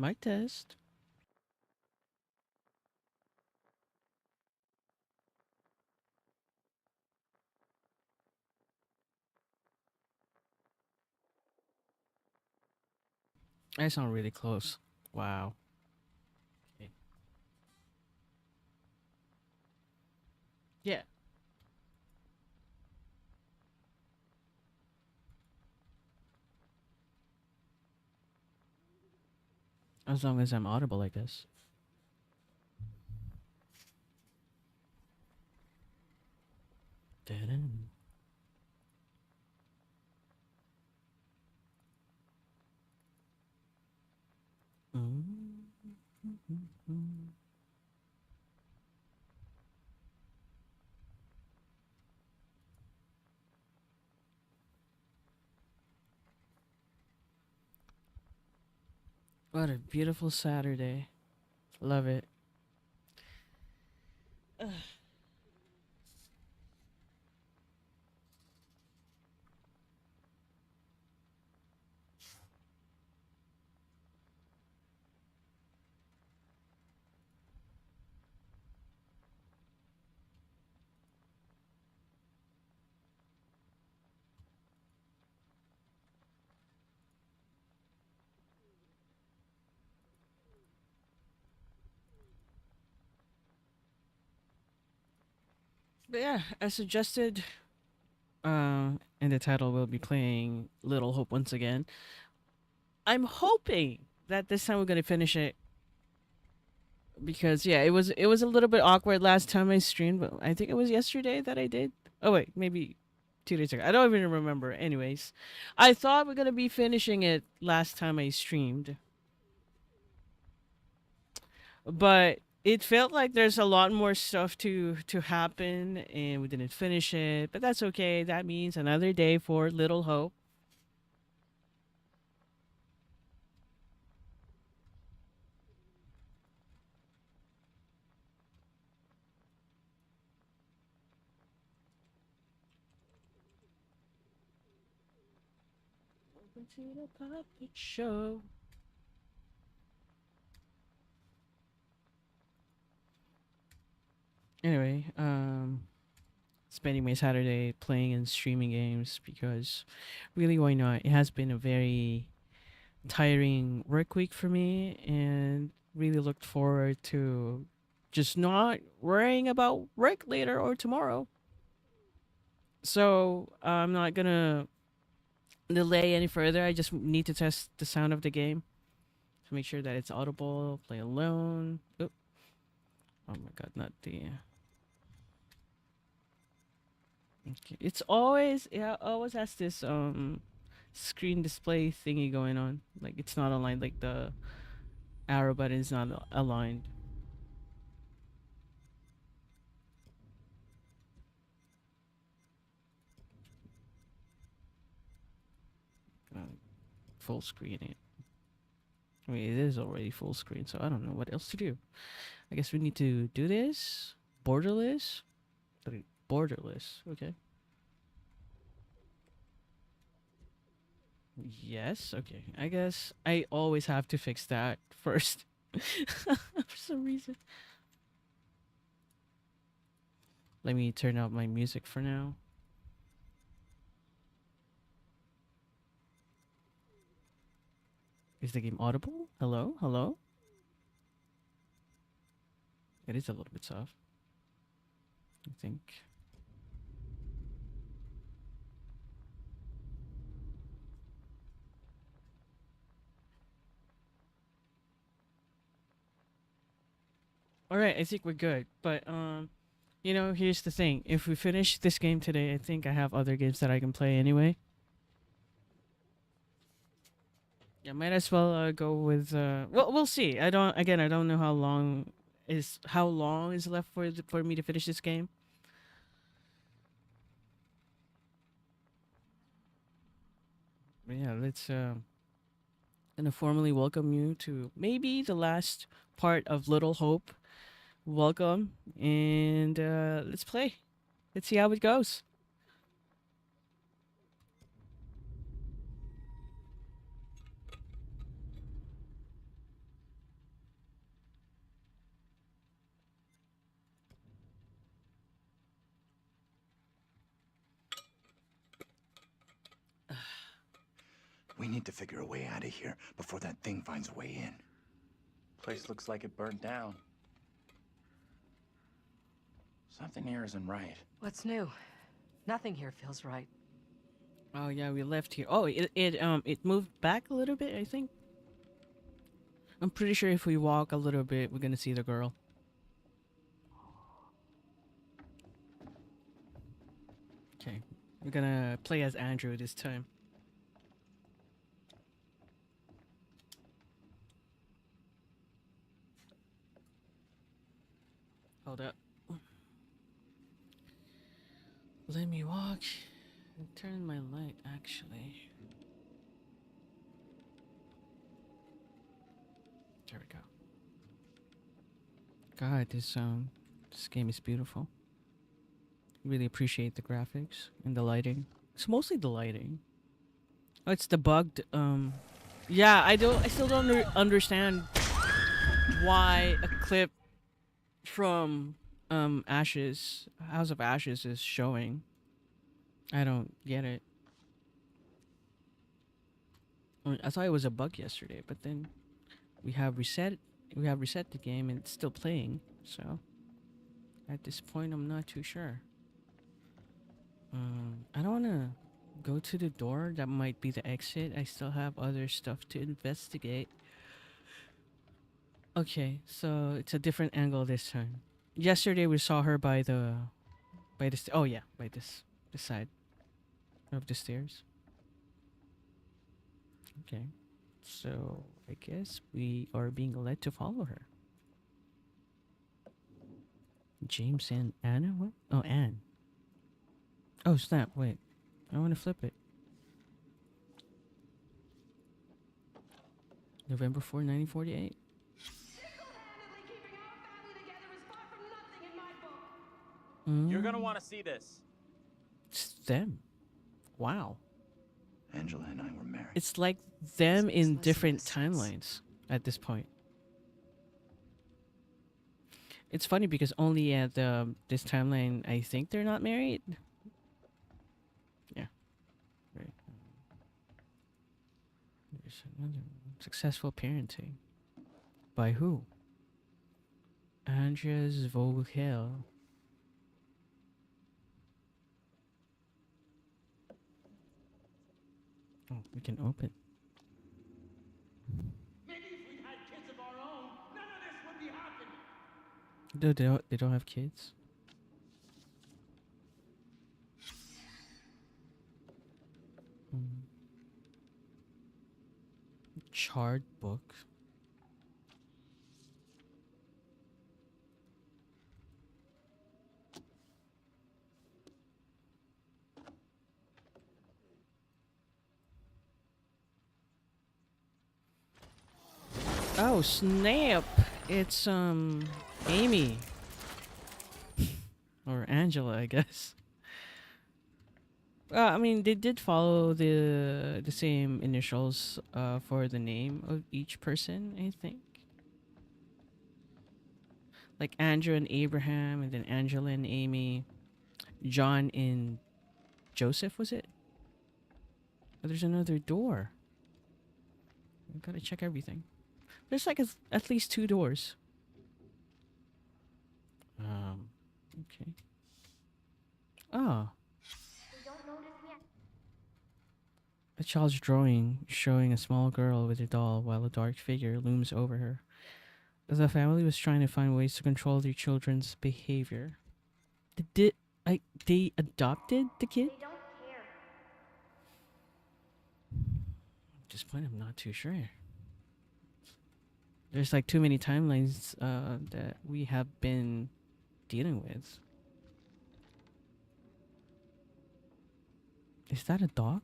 Mic test. I sound really close. Wow. Okay. Yeah. As long as I'm audible, I guess. Da-dun. Mm. What a beautiful Saturday. Love it. But yeah, as suggested, in the title, we'll be playing Little Hope once again. I'm hoping that this time we're gonna finish it because yeah, it was a little bit awkward last time I streamed, but I think it was yesterday that I did. Oh wait, maybe 2 days ago. I don't even remember. Anyways, I thought we're gonna be finishing it last time I streamed, but it felt like there's a lot more stuff to happen, and we didn't finish it. But that's okay. That means another day for Little Hope. Welcome to the puppet show. Anyway, spending my Saturday playing and streaming games because really, why not? It has been a very tiring work week for me, and really looked forward to just not worrying about work later or tomorrow. So I'm not gonna delay any further. I just need to test the sound of the game to make sure that it's audible. Play alone. Oop. Oh my god, not the. Okay. It's always, yeah, always has this screen display thingy going on. Like it's not aligned. Like the arrow button is not aligned. Uh, Full screen it. I mean, it is already full screen, so I don't know what else to do. I guess we need to do this. Borderless? Borderless. Okay. Yes. Okay. I guess I always have to fix that first. For some reason. Let me turn out my music for now. Is the game audible? Hello? Hello? It is a little bit soft, I think. All right, I think we're good. But here's the thing. If we finish this game today, I think I have other games that I can play anyway. Yeah, might as well go with. Well, we'll see. I don't. Again, I don't know how long is left for me to finish this game. But yeah, let's gonna formally welcome you to maybe the last part of Little Hope. Welcome, and let's play. Let's see how it goes. need to figure a way out of here before that thing finds a way in. Place looks like it burned down. Something here isn't right. What's new? Nothing here feels right. Oh yeah, we left here. Oh, it moved back a little bit, I think. I'm pretty sure if we walk a little bit, we're gonna see the girl. Okay, we're gonna play as Andrew this time. Hold up. Let me walk and turn my light, actually. There we go. God, this game is beautiful. Really appreciate the graphics and the lighting. It's mostly the lighting. Oh, it's the bugged. Yeah, I still don't understand why a clip from Ashes, House of Ashes is showing. I don't get it. I thought it was a bug yesterday, but then we have reset the game and it's still playing. So at this point, I'm not too sure. I don't want to go to the door. That might be the exit. I still have other stuff to investigate. Okay, so it's a different angle this time. Yesterday we saw her by the oh yeah, by this side of the stairs. Okay. So I guess we are being led to follow her. James and Anna? What? Oh, Anne. Oh, snap. Wait. I want to flip it. November 4, 1948. Single-handedly keeping our family together is far from nothing in my book. You're gonna want to see this. It's them. Wow. Angela and I were married. It's like them This in makes different no sense. timelines at this point. It's funny because only at this timeline, I think they're not married. Yeah. Right. There's another one. Successful parenting. By who? Andres Vogel. Oh, we can open. Maybe if we had kids of our own, none of this would be happening. They don't have kids. Hmm. Charred book. Oh snap! It's Amy or Angela, I guess. I mean, they did follow the same initials for the name of each person, I think. Like Andrew and Abraham, and then Angela and Amy, John and Joseph, was it? Oh, there's another door. I gotta check everything. There's like at least 2 doors. Okay. Ah, a child's drawing showing a small girl with a doll while a dark figure looms over her. The family was trying to find ways to control their children's behavior. They adopted the kid? They don't care. At this point, I'm not too sure. There's like too many timelines that we have been dealing with. Is that a dog?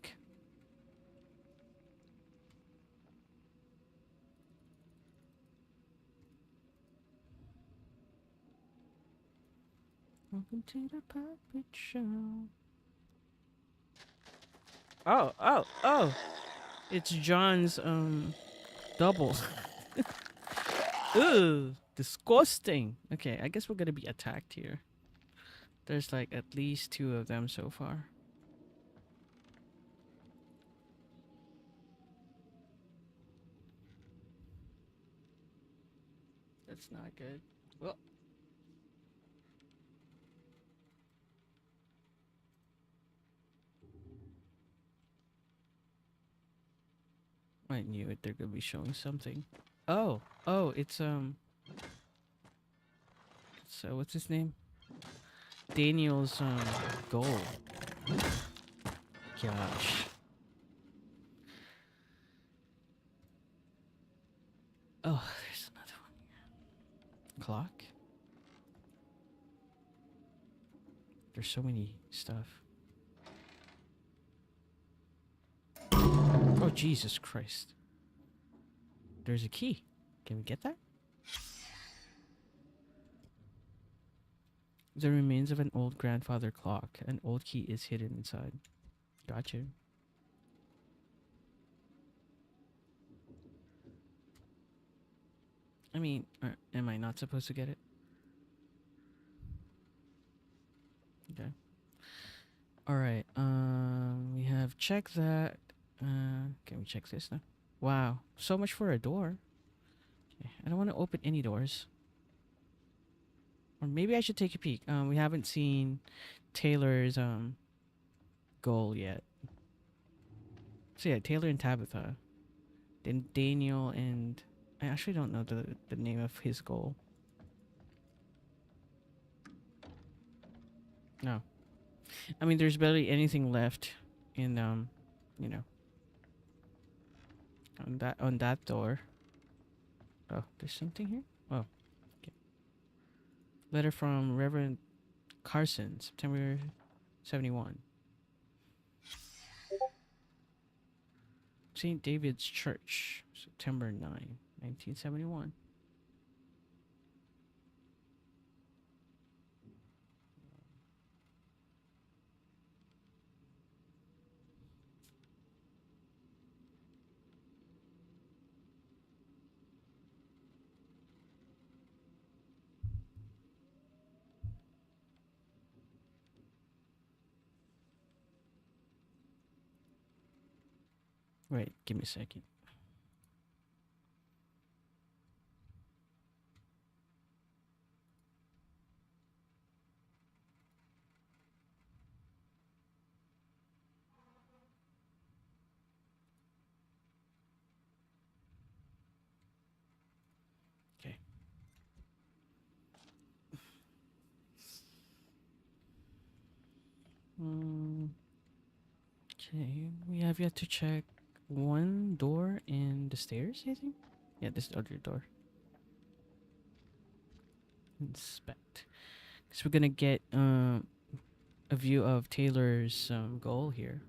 Welcome to the puppet show. Oh. It's John's double. Ugh, disgusting. Okay, I guess we're gonna be attacked here. There's like at least 2 of them so far. That's not good. Well, I knew it. They're gonna be showing something. Oh, oh, it's what's his name? Daniel's goal. Gosh. Oh, there's another one. Clock. There's so many stuff. Oh, Jesus Christ. There's a key. Can we get that? The remains of an old grandfather clock. An old key is hidden inside. Gotcha. I mean, am I not supposed to get it? Okay. All right. We have checked that. Can we check this now? Wow, so much for a door. Okay. I don't want to open any doors. Or maybe I should take a peek. We haven't seen Taylor's goal yet. So yeah, Taylor and Tabitha. Then Daniel and I actually don't know the name of his goal. No. I mean, there's barely anything left in you know, on that door. Oh, there's something here. Oh, okay. Letter from Reverend Carson, September 71. St. David's Church, September 9, 1971. Wait, give me a second. Okay. Okay, we have yet to check one door in the stairs, I think. Yeah, this other door. Inspect. So we're gonna get a view of Taylor's goal here.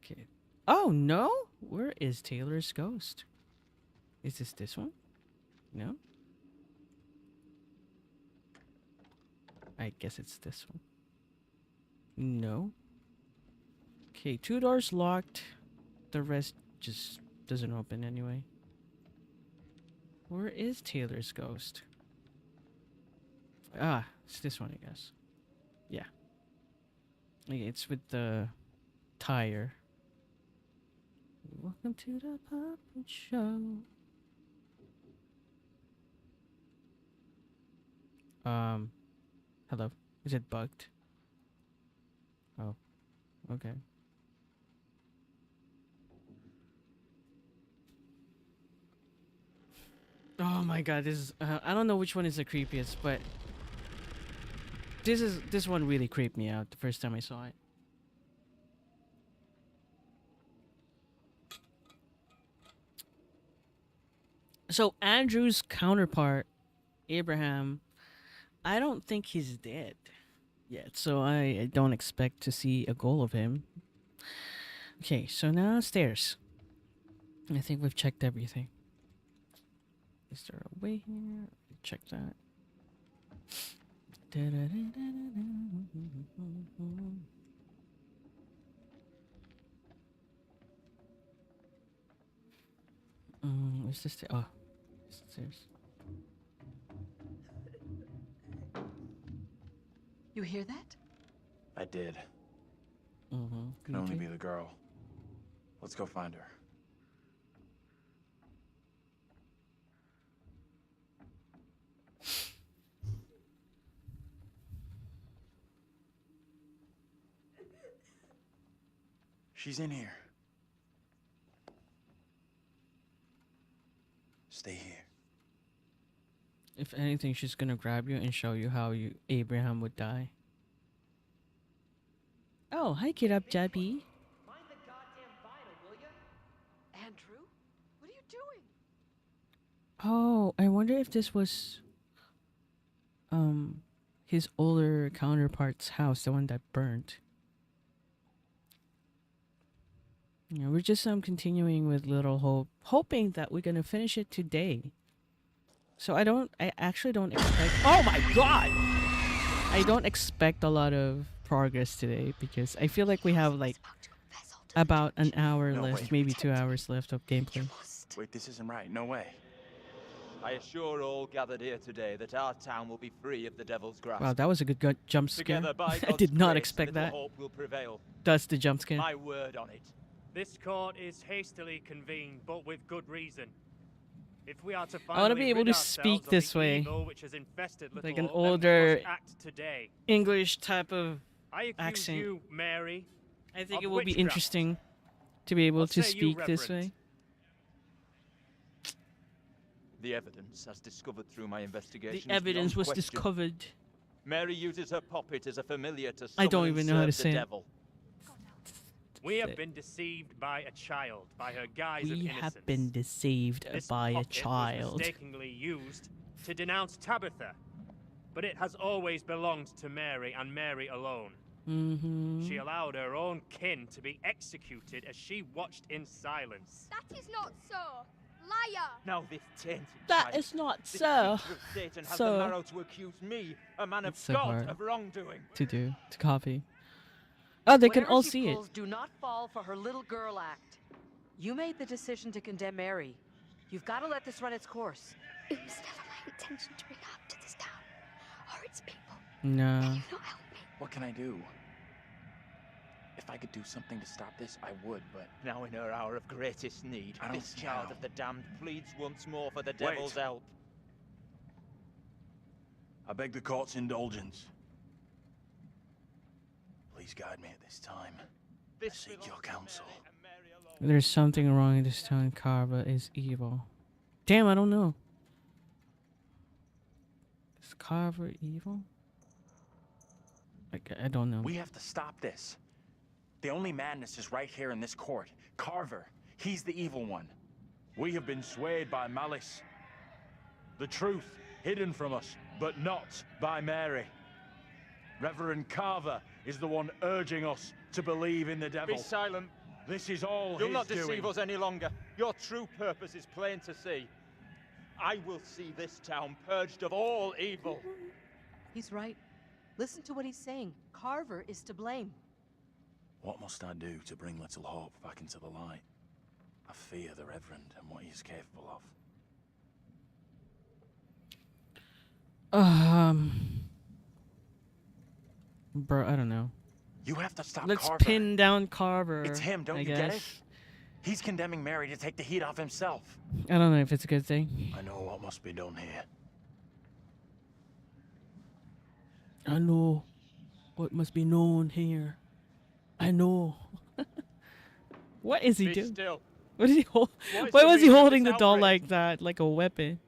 Okay. Oh no! Where is Taylor's ghost? Is this one? No. I guess it's this one. No. Okay, two doors locked. The rest just doesn't open anyway. Where is Taylor's ghost? Ah, it's this one, I guess. Yeah. Okay, it's with the tire. Welcome to the puppet show. Hello. Is it bugged? Oh, okay. Oh my god, this is I don't know which one is the creepiest, but this one really creeped me out the first time I saw it. So Andrew's counterpart, Abraham, I don't think he's dead yet, so I don't expect to see a goal of him. Okay, so now stairs. I think we've checked everything. Is there a way here? Check that. Where's the stair? Oh, it's the stairs. You hear that? I did. Could only be the girl. Let's go find her. She's in here. Stay here. If anything, she's gonna grab you and show you how Abraham would die. Oh, hi, Kirab Jabi. Mind the goddamn vinyl, will ya? Andrew? What are you doing? Oh, I wonder if this was his older counterpart's house, the one that burnt. Yeah, we're just continuing with Little Hope, hoping that we're gonna finish it today. So I actually don't expect. Oh my god! I don't expect a lot of progress today because I feel like we have like about an hour No left, way. maybe 2 hours left of gameplay. Wait, this isn't right. No way. I assure all gathered here today that our town will be free of the devil's grasp. Wow, that was a good jump scare. Together, by I God's did not grace, expect little that. hope will prevail. That's the jump scare. My word on it. This court is hastily convened, but with good reason. If we are to I wanna finally be able rid to ourselves speak of this the way. evil which has infested Little Like an Hope, then we older must act today. English type of I accuse accent. you, Mary. I think of it will be witchcraft. interesting to be able What to say you, speak this Reverend? way. The evidence, as discovered through my The investigation, evidence is was beyond question. discovered. Mary uses her puppet as a familiar to I don't summon even and know how to serve say the it. devil. We have Say- been deceived by a child, by her guise of We innocence. have been deceived This by a puppet was child. mistakenly used to denounce Tabitha, but it has always belonged to Mary and Mary alone. Mm-hmm. She allowed her own kin to be executed as she watched in silence. That is not so. Liar! Now this tainted That child, is not this so. creature of Satan has So- the marrow to accuse me, a man of It's so God, hard. of wrongdoing. To copy. Oh, they can Whatever all she see it. pulls, do not fall for her little girl act. You made the decision to condemn Mary. You've got to let this run its course. It was never my intention to bring harm to this town or its people. No. Can you not help me? What can I do? If I could do something to stop this, I would, but Now in her hour of greatest need, I don't this see child how. of the damned pleads once more for the devil's help. I beg the court's indulgence. Please guide me at this time. This seek belongs your to counsel. Mary and Mary alone. There's something wrong in this town. Carva is evil. Damn, I don't know. Is Carva evil? I don't know. We have to stop this. The only madness is right here in this court. Carver, he's the evil one. We have been swayed by malice. The truth hidden from us, but not by Mary. Reverend Carver is the one urging us to believe in the devil. Be silent. This is all You'll his not deceive doing. us any longer. Your true purpose is plain to see. I will see this town purged of all evil. He's right. Listen to what he's saying. Carver is to blame. What must I do to bring Little Hope back into the light? I fear the Reverend and what he is capable of. Bro, I don't know. You have to stop Let's Carver. pin down Carver. It's him, don't I you guess. get it? He's condemning Mary to take the heat off himself. I don't know if it's a good thing. I know what must be done here. I know what must be known here. I know. What is he Be doing? still. What is he hold? What is Why the was he meaning of holding this the doll outrage? like that, like a weapon?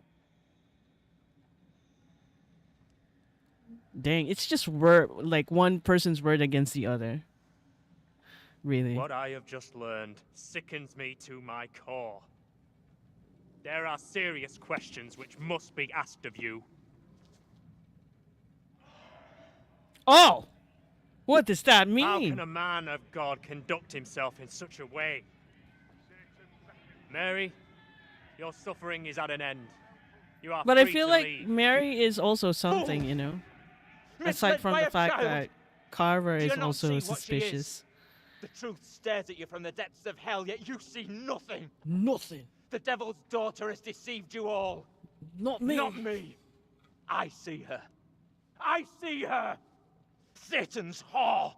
Dang, it's just word, like one person's word against the other. Really? What I have just learned sickens me to my core. There are serious questions which must be asked of you. Oh, what does that How mean? can a man of God conduct himself in such a way? Mary, your suffering is at an end. You are But I free feel to like leave. Mary is also something, you know. Aside Misled from by the a fact child. that Carver Do you is not also see what she is? suspicious. The truth stares at you from the depths of hell, yet you see nothing. Nothing. The devil's daughter has deceived you all. Not me. Not me. I see her. I see her. Satan's whore.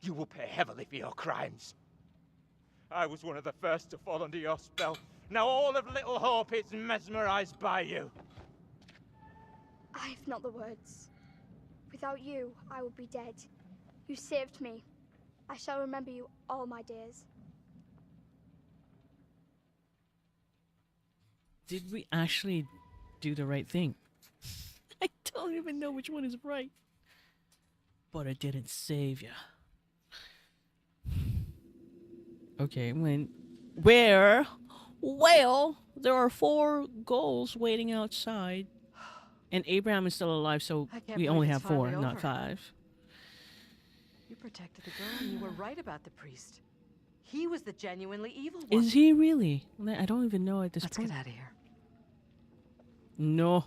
You will pay heavily for your crimes. I was one of the first to fall under your spell. Now all of Little Hope is mesmerized by you. I have not the words. Without you, I would be dead. You saved me. I shall remember you all my days. Did we actually do the right thing? I don't even know which one is right. But I didn't save you. Okay, where? Well, there are 4 goals waiting outside. And Abraham is still alive, so I can't we believe only it's have 4, finally not over. 5. You protected the girl and you were right about the priest. He was the genuinely evil one. Is he really? I don't even know at this Let's point. get out of here. No.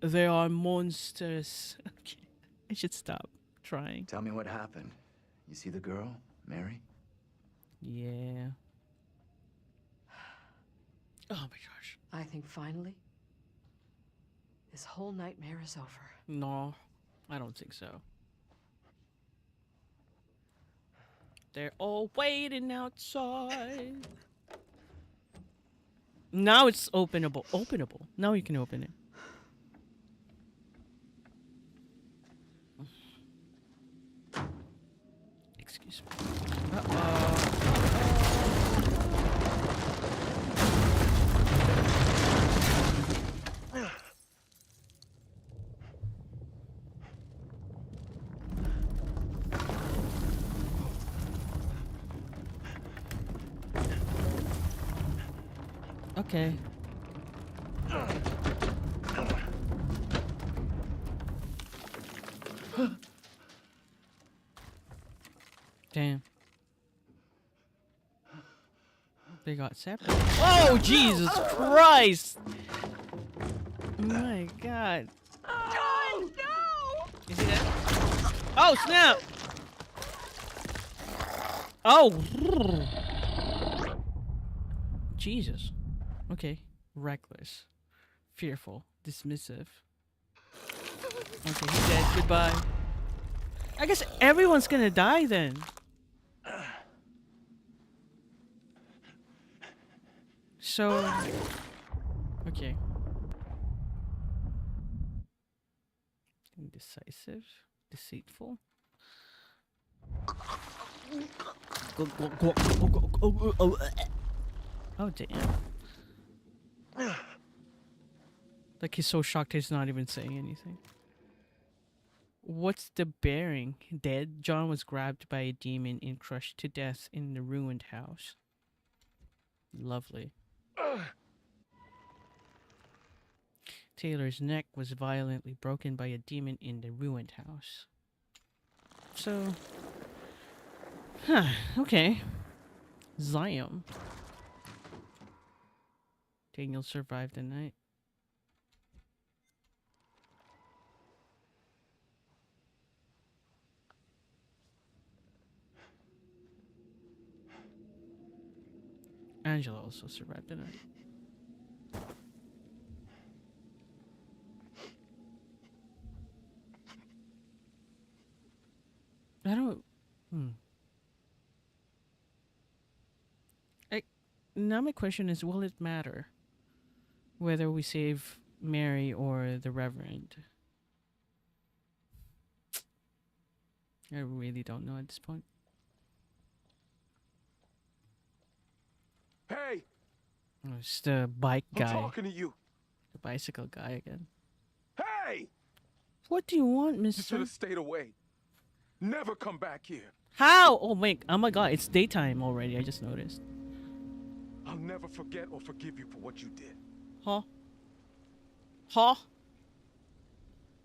There are monsters. Okay. I should stop trying. Tell me what happened. You see the girl, Mary? Yeah. Oh my gosh. I think finally, this whole nightmare is over. No, I don't think so. They're all waiting outside. Now it's openable. Openable. Now you can open it. Excuse me. Okay. Damn. They got separated. Oh, Jesus Christ! My God. God, no! Is he dead? Oh, snap! Oh! Jesus. Okay. Reckless. Fearful. Dismissive. Okay, he's dead. Goodbye. I guess everyone's gonna die then. So... Okay. Indecisive. Deceitful. Oh, damn. Like he's so shocked he's not even saying anything. What's the bearing? Dead? John was grabbed by a demon and crushed to death in the ruined house. Lovely. Taylor's neck was violently broken by a demon in the ruined house. So... Huh, okay. Zion. Daniel survived the night. Angela also survived the night. I don't... Now my question is, will it matter whether we save Mary or the Reverend? I really don't know at this point. Hey! Oh, it's the bike I'm guy. talking to you. The bicycle guy again. Hey! What do you want, You should mister? have stayed away. Never come back here. How? Oh my god, it's daytime already, I just noticed. I'll never forget or forgive you for what you did. Huh? Huh?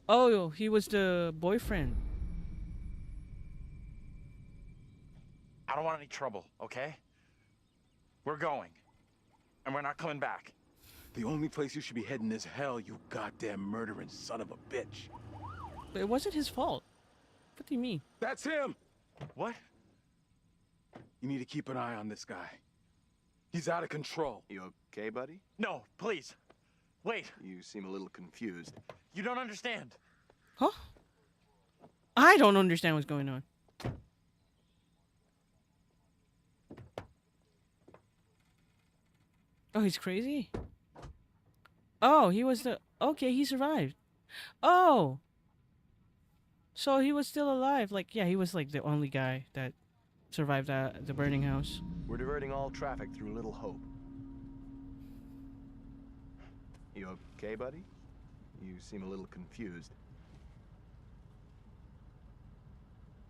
Oh, he was the boyfriend. I don't want any trouble, okay? We're going. And we're not coming back. The only place you should be heading is hell, you goddamn murdering son of a bitch. But it wasn't his fault. What do you mean? That's him! What? You need to keep an eye on this guy. He's out of control. You okay, buddy? No, please. Wait, You seem a little confused. you don't understand. Huh? I don't understand what's going on. Oh, he's crazy? Oh, he was the... Okay, he survived. Oh! So he was still alive. Like, yeah, he was like the only guy that survived the burning house. We're diverting all traffic through Little Hope. You okay, buddy? You seem a little confused.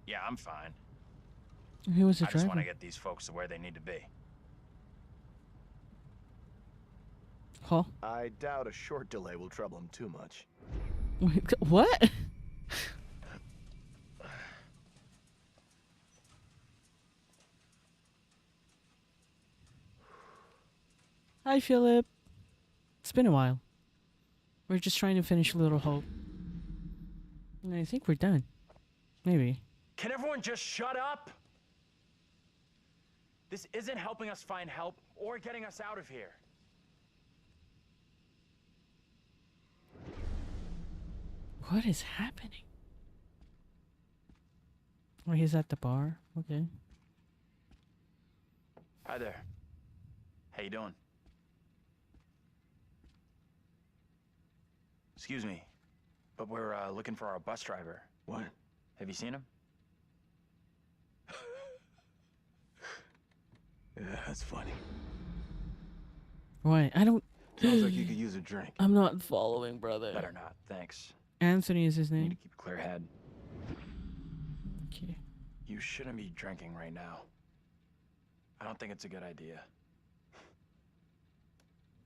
Yeah, I'm fine. He was a I just want driver. to get these folks to where they need to be. Huh? I doubt a short delay will trouble him too much. What? Hi, Philip. It's been a while. We're just trying to finish Little Hope. And I think we're done. Maybe. Can everyone just shut up? This isn't helping us find help or getting us out of here. What is happening? Oh, he's at the bar. Okay. Hi there. How you doing? Excuse me, but we're looking for our bus driver. What? Have you seen him? Yeah, that's funny. Why? I don't. Sounds like you could use a drink. I'm not following, brother. Better not, thanks. Anthony is his Need to name. keep a clear head. Okay. You shouldn't be drinking right now. I don't think it's a good idea.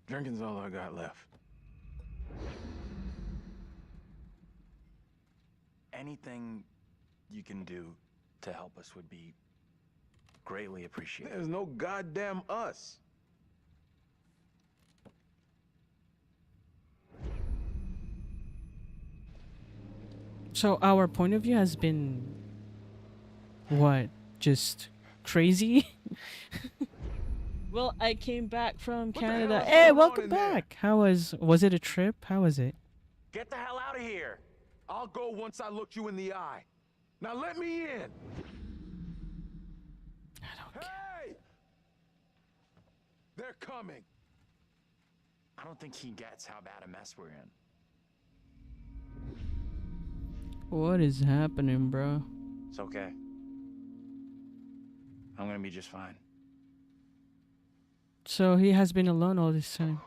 Drinking's all I got left. Anything you can do to help us would be greatly appreciated. There's no goddamn us. So our point of view has been what? Just crazy? Well, I came back from the Canada. hell is Hey, going on welcome in there? back. How was it a trip? How was it? Get the hell out of here! I'll go once I look you in the eye. Now let me in. I don't care. Hey! They're coming. I don't think he gets how bad a mess we're in. What is happening, bro? It's okay. I'm gonna be just fine. So he has been alone all this time.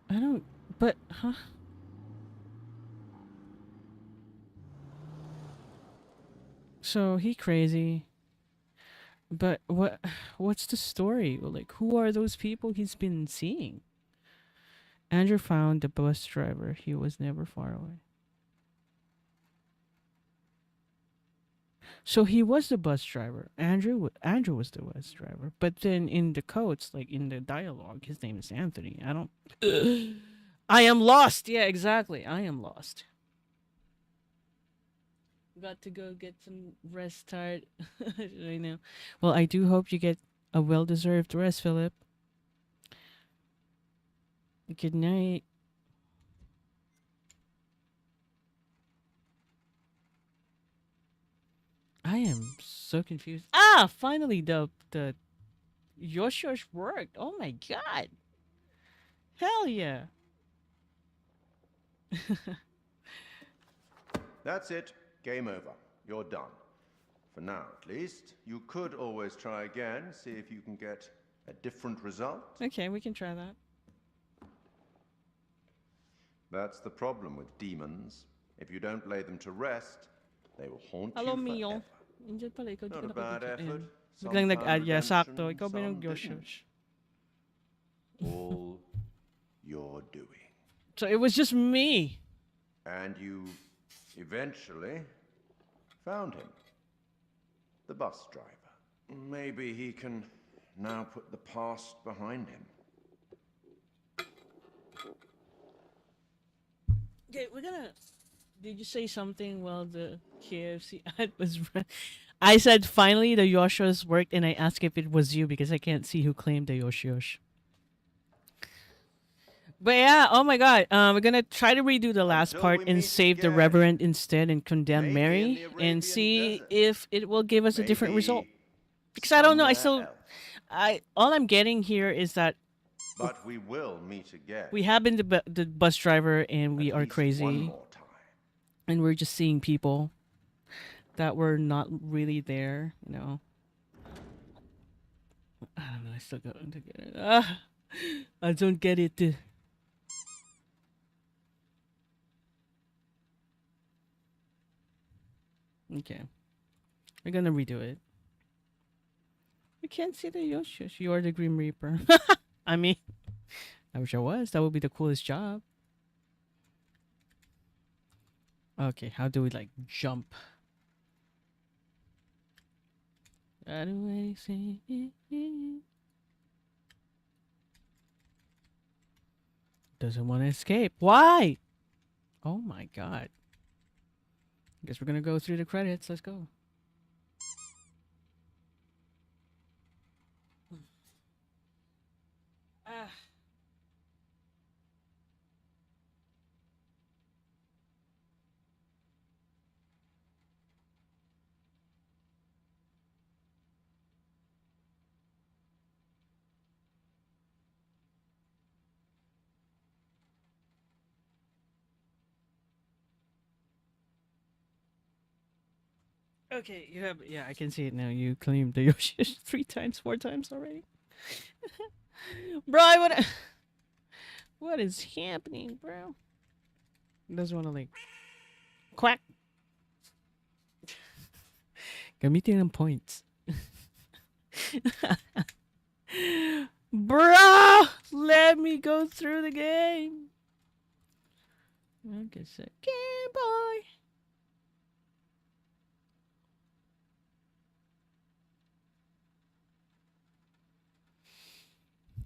I don't. But, huh? So he crazy. But what's the story? Like, who are those people he's been seeing? Andrew found the bus driver. He was never far away. So he was the bus driver. Andrew was the bus driver. But then in the codes, like in the dialogue, his name is Anthony. I don't. I am lost. Yeah, exactly. I am lost. Got to go get some rest. Tired right now. Well, I do hope you get a well-deserved rest, Philip. Good night. I am so confused. Ah, finally the Yoshosh worked. Oh my god. Hell yeah. That's it. Game over. You're done. For now, at least. You could always try again, see if you can get a different result. Okay, we can try that. That's the problem with demons. If you don't lay them to rest, they will haunt Hello, you Mio. forever. Nandiyan pala, ikaw di Not ka a bad nakadikit. effort. Ayan. Biglang nag-add, yeah, Some found sakto. Ikaw ba yung redemption, some Yoshosh? All you're doing. So it was just me. And you eventually found him. The bus driver. Maybe he can now put the past behind him. Okay, we're gonna. Did you say something while the KFC ad was? I said finally the Yoshos worked, and I asked if it was you because I can't see who claimed the Yoshosh. But yeah, oh my god, we're gonna try to redo the last Until part we and meet save the again. Reverend instead and condemn Maybe in Mary the and Arabian see desert. if it will give us a different Maybe result. Because I don't know, I somewhere still, else. all I'm getting here is that But we will meet again. We have been the bus driver, and we At are least one crazy, more time. and we're just seeing people that were not really there. I don't know. I still don't get it. I don't get it. Okay, we're gonna redo it. You can't see the Yoshis. You are the Grim Reaper. I mean, I wish I was. That would be the coolest job. Okay, how do we like jump? How do I say? Doesn't want to escape. Why? Oh my god. Guess we're gonna go through the credits. Let's go. Ah. Okay, you have. Yeah, I can see it now. You claimed the Yoshi 3 times, 4 times already. Bro, I wanna. What is happening, bro? Doesn't wanna like quack. Gamitin ng points. Bro, let me go through the game. Okay, so Game Boy.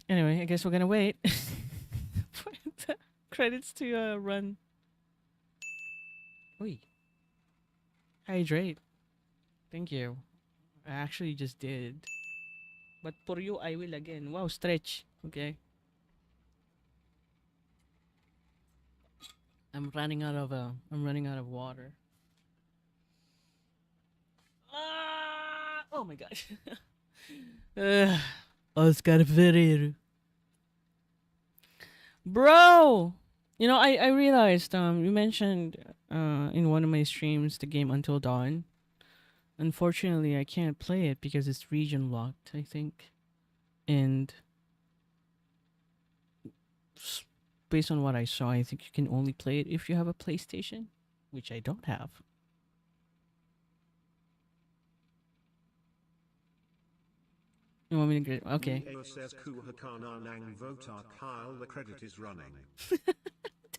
Anyway, I guess we're gonna wait for the credits to run. Oi, hydrate. Thank you. I actually just did. But for you, I will again. Wow, stretch. Okay. I'm running out of water. Oh my gosh. Oscar Ferreira. Bro! I realized you mentioned in one of my streams the game Until Dawn. Unfortunately, I can't play it because it's region locked, I think. And based on what I saw, I think you can only play it if you have a PlayStation, which I don't have. You want me to get okay? Says Kuhakana Nang Votar Kyle, the credit is running.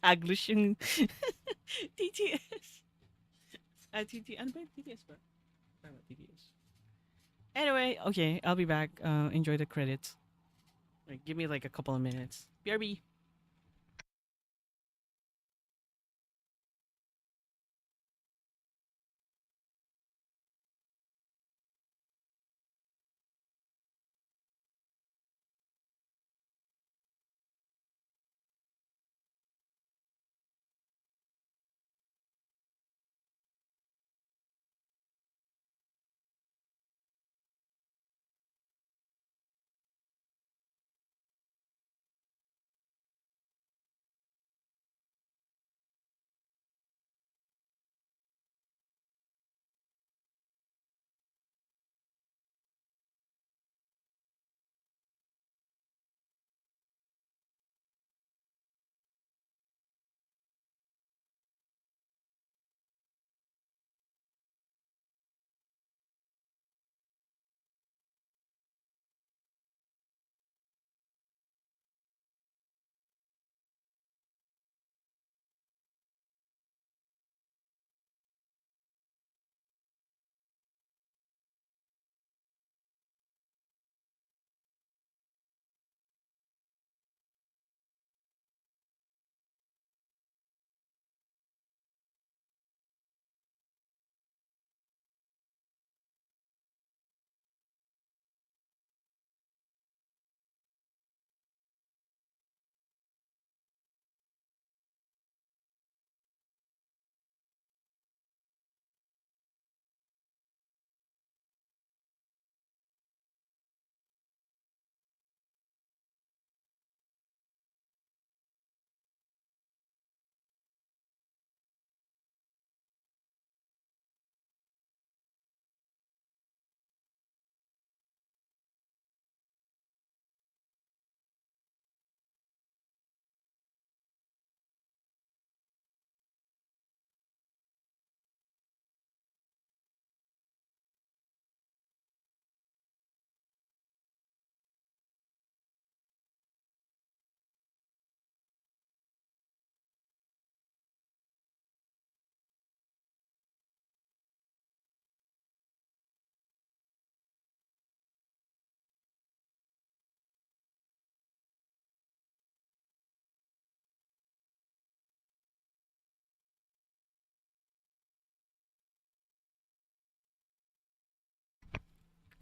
Taglish yung TTS. Ano ba yung TTS ba? Tama, TTS. Anyway, okay, I'll be back. Enjoy the credits. Like, give me like a couple of minutes. BRB.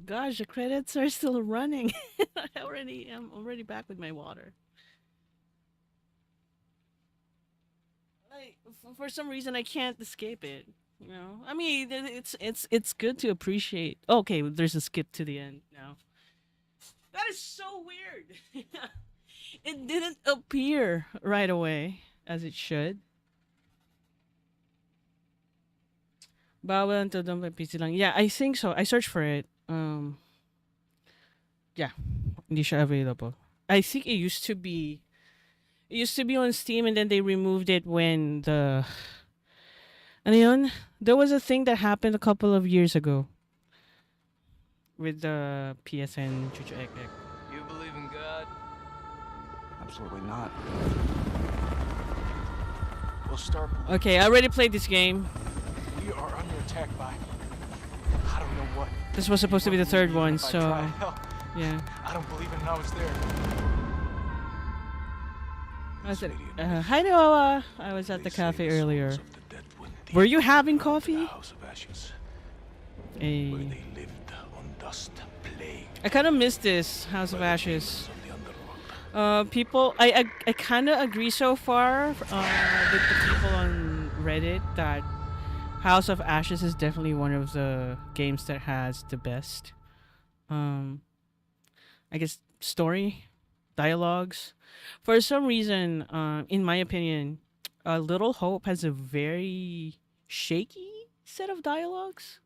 gosh, the credits are still running. I'm already back with my water. Like for some reason I can't escape it. You know, I mean, it's good to appreciate. Okay, there's a skip to the end now. That is so weird. It didn't appear right away as it should. Bawal to dump PC lang. Yeah, I think so. I searched for it. Yeah, hindi siya available. I think it used to be on Steam and then they removed it when ano yun? There was a thing that happened a couple of years ago with the PSN Chuchu Ek Ek. You believe in God? Absolutely not. We'll start. Okay, I already played this game. We are under attack by I don't know what. This was supposed to be the third one, so yeah. I don't believe in I was there. Hi Noah. I was at the cafe earlier. Were you having coffee? Hey. I kind of miss this House of Ashes. People, I kind of agree so far with the people on Reddit that House of Ashes is definitely one of the games that has the best, I guess, story, dialogues. For some reason, in my opinion, Little Hope has a very shaky set of dialogues.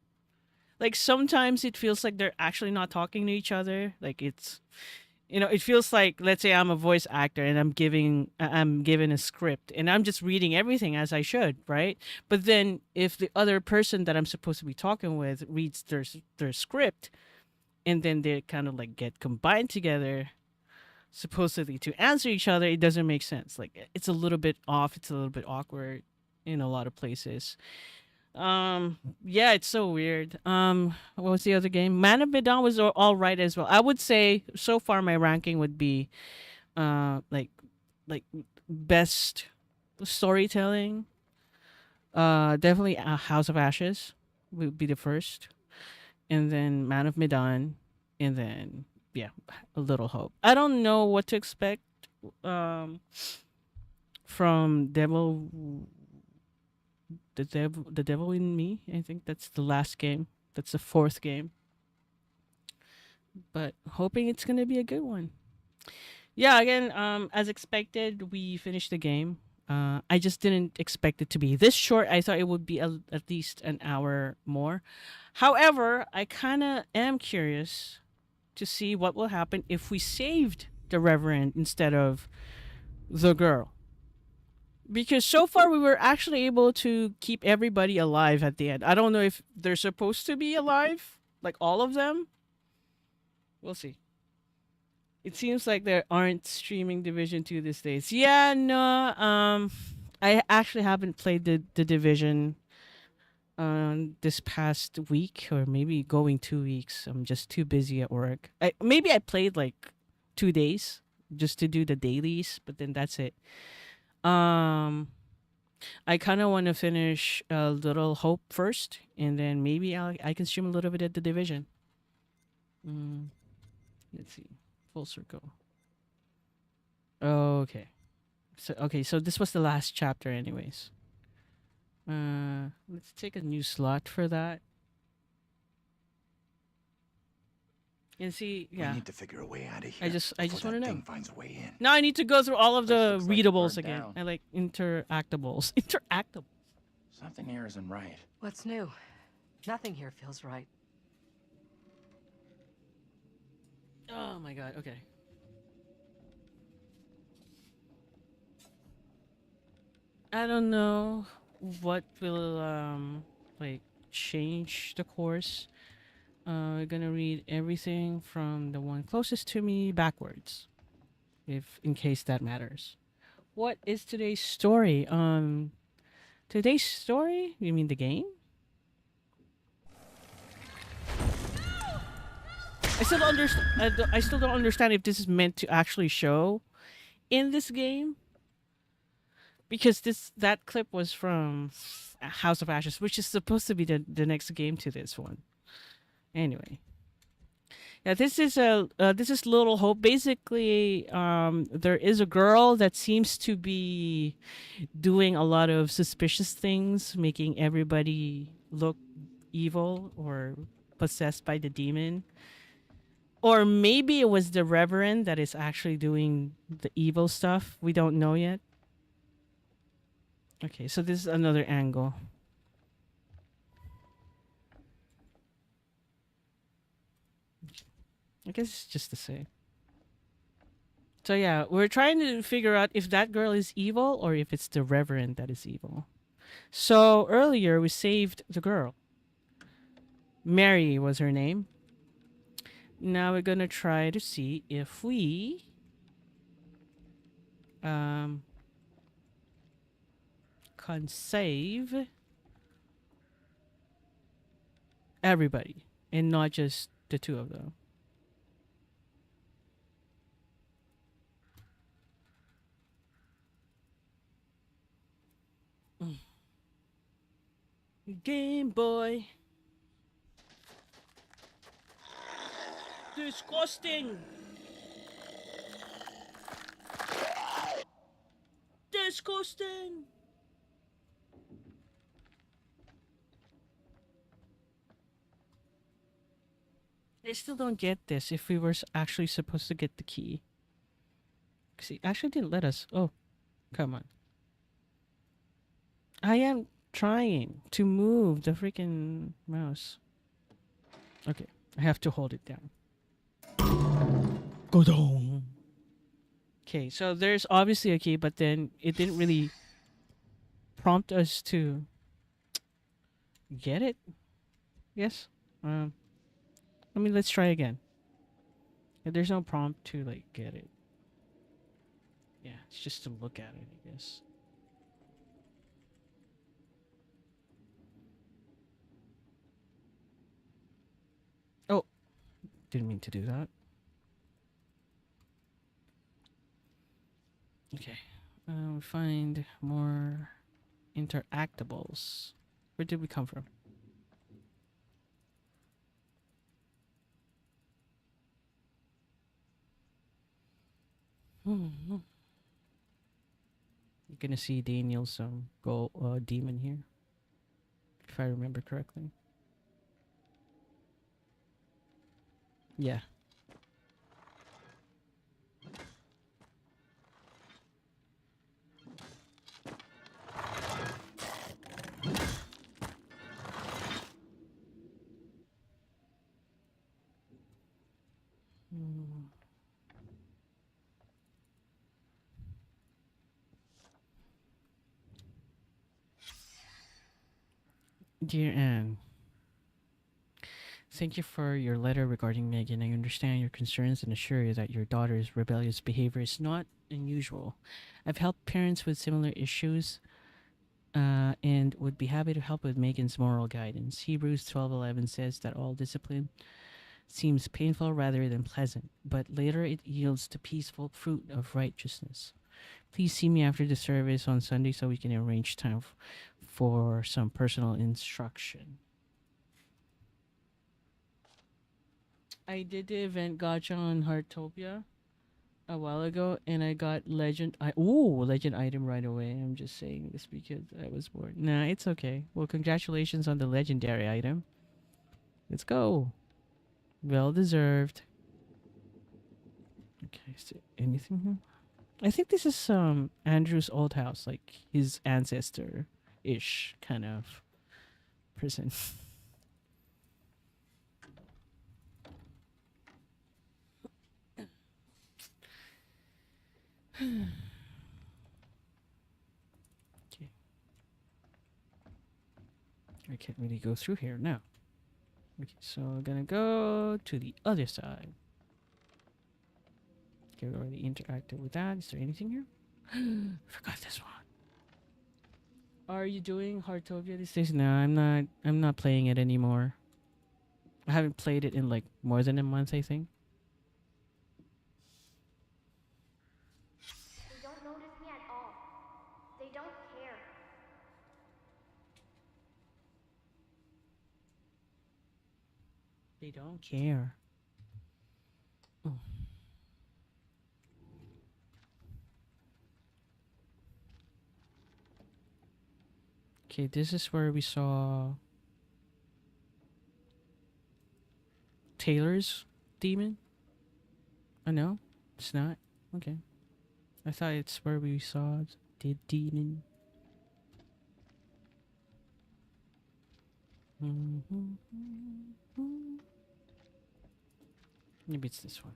Like sometimes it feels like they're actually not talking to each other. Like it's, it feels like, let's say I'm a voice actor and I'm given a script and I'm just reading everything as I should, right? But then if the other person that I'm supposed to be talking with reads their script, and then they kind of like get combined together, supposedly to answer each other, it doesn't make sense. Like it's a little bit off. It's a little bit awkward in a lot of places. Yeah, it's so weird. What was the other game? Man of Medan was all right as well. I would say so far my ranking would be like best storytelling. Definitely House of Ashes would be the first, and then Man of Medan, and then yeah, A Little Hope. I don't know what to expect from the Devil in Me. I think that's the last game. That's the fourth game. But hoping it's gonna be a good one. Yeah, again, as expected, we finished the game. I just didn't expect it to be this short. I thought it would be at least an hour more. However, I kind of am curious to see what will happen if we saved the Reverend instead of the girl. Because so far we were actually able to keep everybody alive at the end. I don't know if they're supposed to be alive, like all of them. We'll see. It seems like there aren't streaming Division 2 these days. Yeah, no. I actually haven't played the Division this past week, or maybe going 2 weeks. I'm just too busy at work. Maybe I played like 2 days just to do the dailies, but then that's it. I kind of want to finish Little Hope first, and then maybe I can stream a little bit at the Division. Let's see, full circle. Okay, so this was the last chapter, anyways. Let's take a new slot for that. And see, yeah. We need to figure a way out of here. I just want to know. Thing finds a way in. Now I need to go through all of the Looks like readables burned again. down. I like interactables. Interactables. Something here isn't right. What's new? Nothing here feels right. Oh my god. Okay. I don't know what will like change the course. We're gonna read everything from the one closest to me backwards, if in case that matters. What is today's story? Today's story? You mean the game? I still don't understand. I still don't understand if this is meant to actually show in this game, because that clip was from House of Ashes, which is supposed to be the next game to this one. Anyway, Yeah, this is Little Hope. Basically, there is a girl that seems to be doing a lot of suspicious things, making everybody look evil or possessed by the demon. Or maybe it was the Reverend that is actually doing the evil stuff. We don't know yet. Okay, so this is another angle. I guess it's just the same. So yeah, we're trying to figure out if that girl is evil or if it's the Reverend that is evil. So earlier we saved the girl. Mary was her name. Now we're gonna try to see if we um can save everybody and not just the two of them. Game Boy. Disgusting. Disgusting. I still don't get this. If we were actually supposed to get the key, because he actually didn't let us. Oh, come on. I am trying to move the freaking mouse. Okay, I have to hold it down. Go down. Okay, so there's obviously a key, but then it didn't really prompt us to get it. Yes. Um. I mean, let's try again. There's no prompt to like get it. Yeah, it's just to look at it, I guess. Oh, didn't mean to do that. Okay. Find more interactables. Where did we come from? You're gonna see Daniel's demon here, if I remember correctly. Yeah. Hmm. Dear Anne, thank you for your letter regarding Megan. I understand your concerns and assure you that your daughter's rebellious behavior is not unusual. I've helped parents with similar issues and would be happy to help with Megan's moral guidance. Hebrews 12:11 says that all discipline seems painful rather than pleasant, but later it yields the peaceful fruit of righteousness. Please see me after the service on Sunday so we can arrange time for some personal instruction. I did the event Gacha on Heartopia a while ago, and I got legend item right away. I'm just saying this because I was bored. Nah, it's okay. Well, congratulations on the legendary item. Let's go. Well deserved. Okay, is there anything here? I think this is Andrew's old house, like his ancestor ish kind of person. Okay. I can't really go through here now. Okay, so I'm gonna go to the other side. Okay, we already interacted with that. Is there anything here? Forgot this one. Are you doing Heartopia these days? No, I'm not. I'm not playing it anymore. I haven't played it in like more than a month, I think. They don't notice me at all. They don't care. They don't care. Okay, this is where we saw Taylor's demon. Oh no, it's not. Okay, I thought it's where we saw the demon. Maybe it's this one.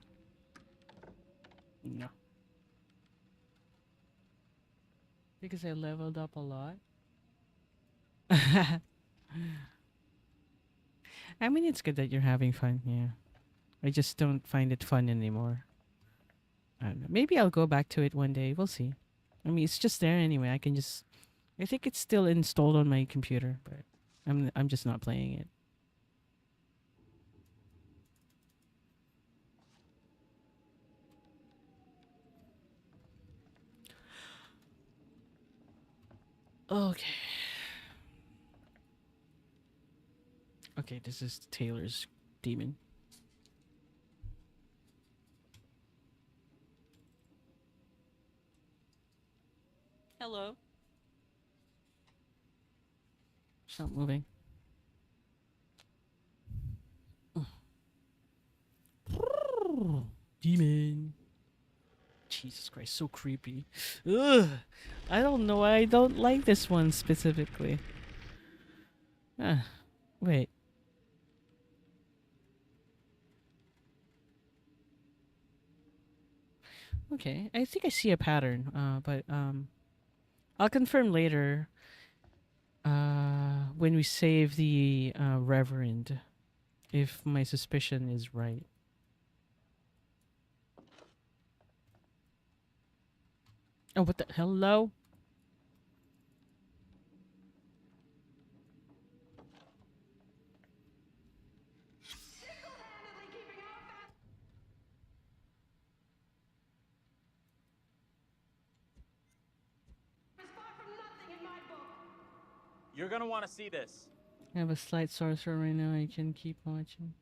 No, because I leveled up a lot. I mean, it's good that you're having fun. Yeah, I just don't find it fun anymore. I don't know. Maybe I'll go back to it one day. We'll see. I mean, it's just there anyway. I can just. I think it's still installed on my computer, but I'm just not playing it. Okay. Okay, this is Taylor's demon. Hello. Stop moving. Demon. Jesus Christ, so creepy. Ugh. I don't know why I don't like this one specifically. Ah, wait. Okay, I think I see a pattern. But I'll confirm later. When we save the Reverend, if my suspicion is right. Oh, what the hello? You're gonna want to see this. I have a slight sorcerer right now. I can keep watching.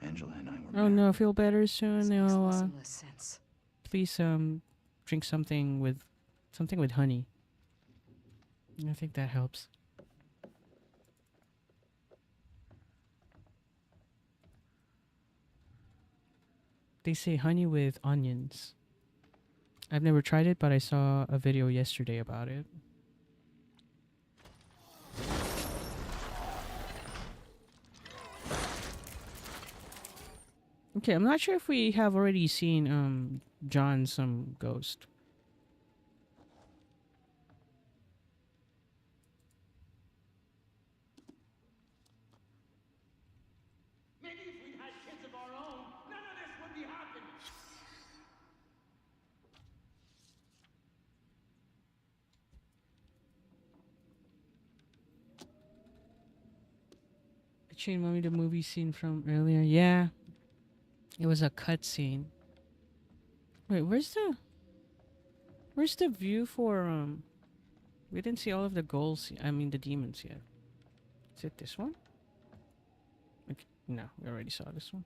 Angela and I were Oh married. no, feel better soon. This makes No, less and less sense. please drink something with honey. I think that helps. They say honey with onions. I've never tried it, but I saw a video yesterday about it. Okay, I'm not sure if we have already seen John some ghost. Maybe if we'd had kids of our own, none of this would be happening. Chain Mommy, the movie scene from earlier. Yeah, it was a cut scene. Wait, where's the view for we didn't see all of the goals. I mean the demons yet. Is it this one? Okay, no, we already saw this one.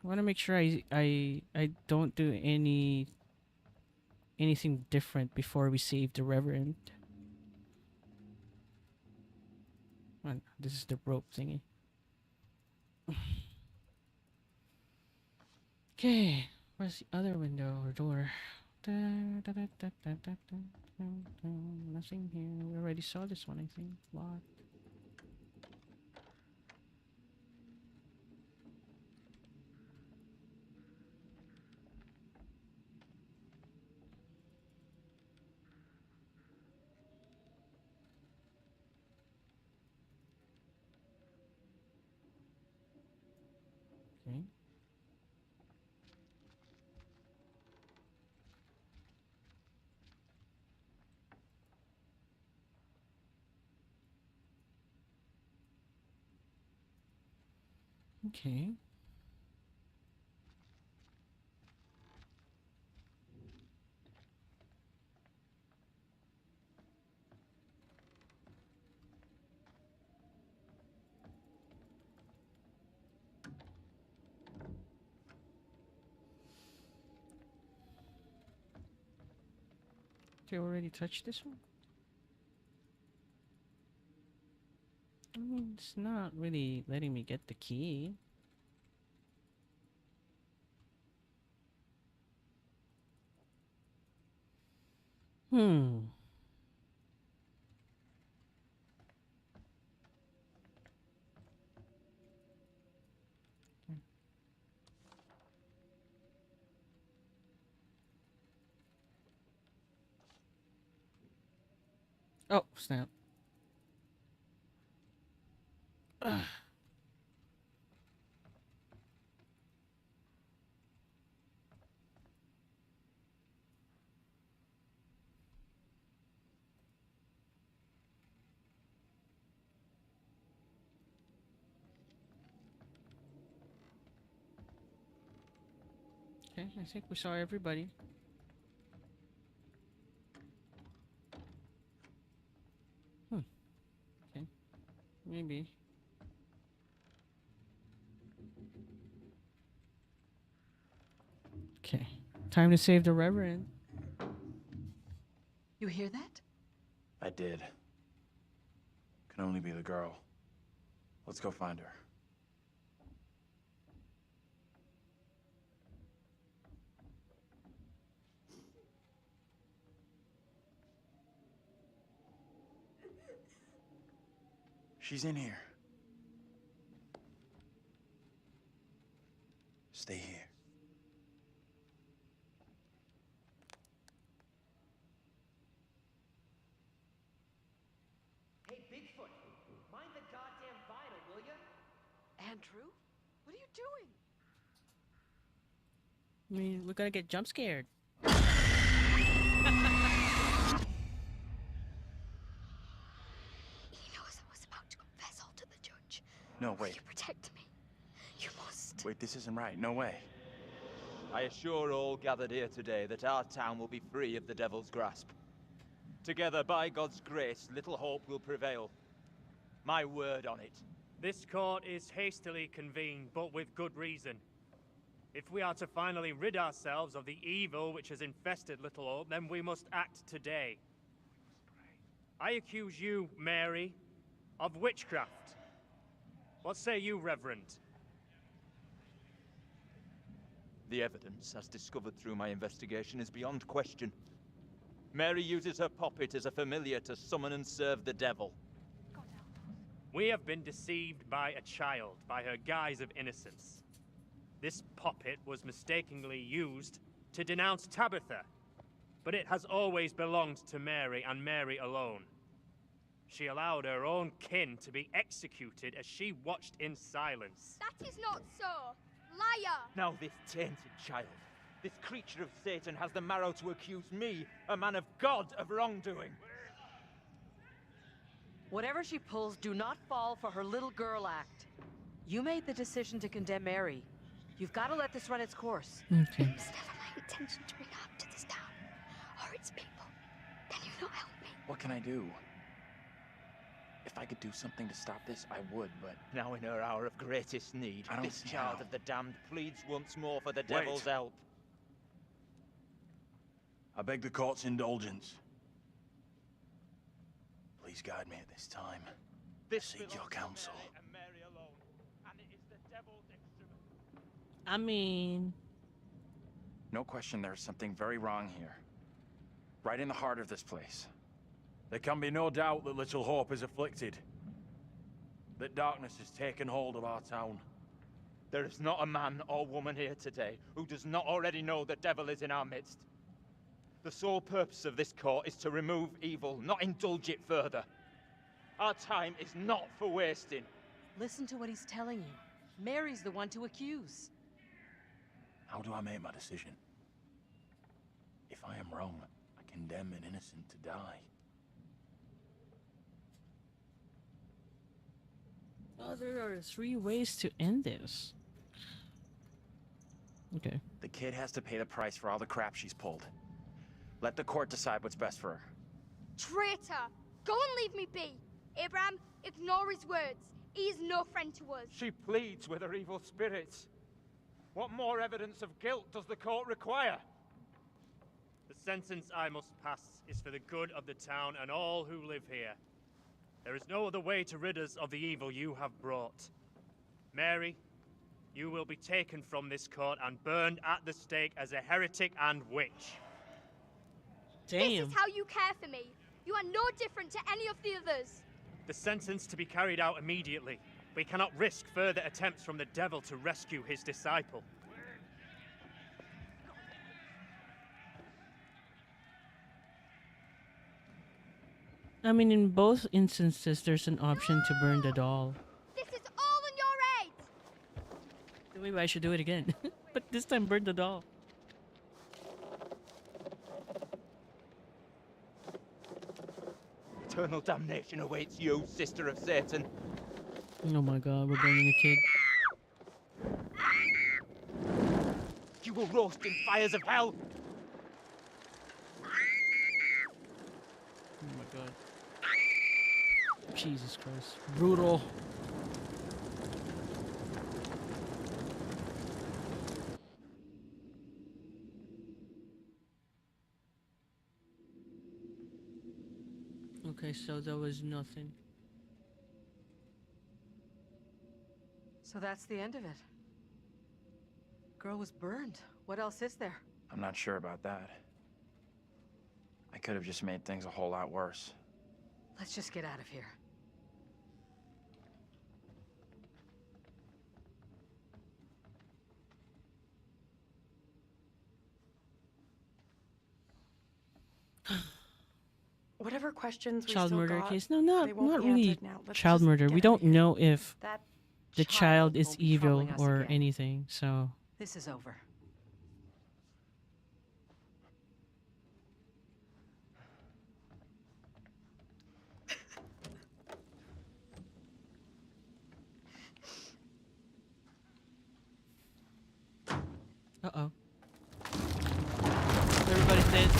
I want to make sure I don't do anything different before we save the Reverend. Oh, no, this is the rope thingy. Okay, where's the other window or door? Nothing here. We already saw this one, I think. Locked. Okay. Okay. Did you already touch this one? I mean, it's not really letting me get the key. Hmm. Oh, snap. Ugh. Okay, I think we saw everybody. Okay, maybe. Okay, time to save the Reverend. You hear that? I did. Can only be the girl. Let's go find her. She's in here. Stay here. Hey, Bigfoot, mind the goddamn vinyl, will ya? Andrew? What are you doing? I mean, we're gonna get jump scared. He knows I was about to confess all to the judge. No, Will wait. you protect me? You must. Wait, this isn't right. No way. I assure all gathered here today that our town will be free of the devil's grasp. Together, by God's grace, little hope will prevail. My word on it. This court is hastily convened, but with good reason. If we are to finally rid ourselves of the evil which has infested Little Hope, then we must act today. I accuse you, Mary, of witchcraft. What say you, Reverend? The evidence, as discovered through my investigation, is beyond question. Mary uses her puppet as a familiar to summon and serve the devil. We have been deceived by a child, by her guise of innocence. This puppet was mistakenly used to denounce Tabitha, but it has always belonged to Mary and Mary alone. She allowed her own kin to be executed as she watched in silence. That is not so. Liar! Now this tainted child, this creature of Satan, has the marrow to accuse me, a man of God, of wrongdoing. Whatever she pulls, do not fall for her little girl act. You made the decision to condemn Mary. You've got to let this run its course. Okay. It was never my intention to bring harm to this town or its people. Can you not help me? What can I do? If I could do something to stop this, I would, but... Now in her hour of greatest need, I don't this see child how. of the damned pleads once more for the devil's help. I beg the court's indulgence. Please guide me at this time. This Seek your belongs to counsel. Mary and Mary alone, and it is the devil's instrument. I mean, No question there is something very wrong here. Right in the heart of this place. There can be no doubt that Little Hope is afflicted. That darkness has taken hold of our town. There is not a man or woman here today who does not already know the devil is in our midst. The sole purpose of this court is to remove evil, not indulge it further. Our time is not for wasting. Listen to what he's telling you. Mary's the one to accuse. How do I make my decision? If I am wrong, I condemn an innocent to die. oh, there are 3 ways to end this. Okay. The kid has to pay the price for all the crap she's pulled. Let the court decide what's best for her. Traitor! Go and leave me be. Abraham, ignore his words. He is no friend to us. She pleads with her evil spirits. What more evidence of guilt does the court require? The sentence I must pass is for the good of the town and all who live here. There is no other way to rid us of the evil you have brought. Mary, you will be taken from this court and burned at the stake as a heretic and witch. This is how you care for me. You are no different to any of the others. The sentence to be carried out immediately. We cannot risk further attempts from the devil to rescue his disciple. I mean, in both instances, there's an option to burn the doll. This is all on your aid. Maybe I should do it again. But this time, burn the doll. Eternal damnation awaits you, sister of Satan. Oh my god, we're burning a kid. You will roast in fires of hell. Oh my god. Jesus Christ. Brutal. Okay, so there was nothing. So that's the end of it. Girl was burned. What else is there? I'm not sure about that. I could have just made things a whole lot worse. Let's just get out of here. Whatever questions we Child still murder got, case? No, not they won't not be really answered now. Let's child just murder. get We out don't of here. know if That the child is won't be evil troubling us or again. anything, so... This is over. Uh-oh. Everybody's dead.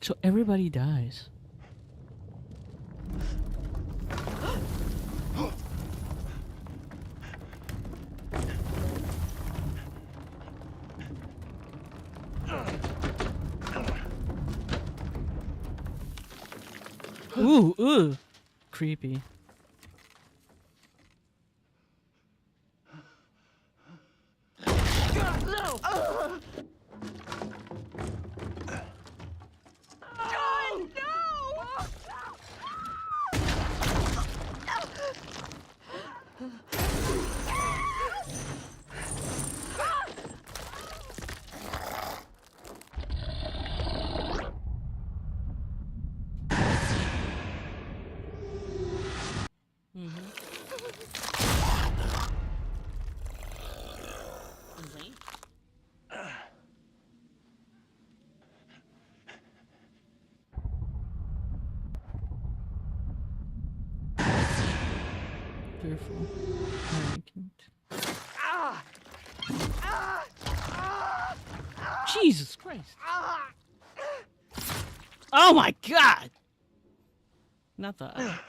So everybody dies. Ooh, creepy. Fearful. Jesus Christ. Oh my god! Not that.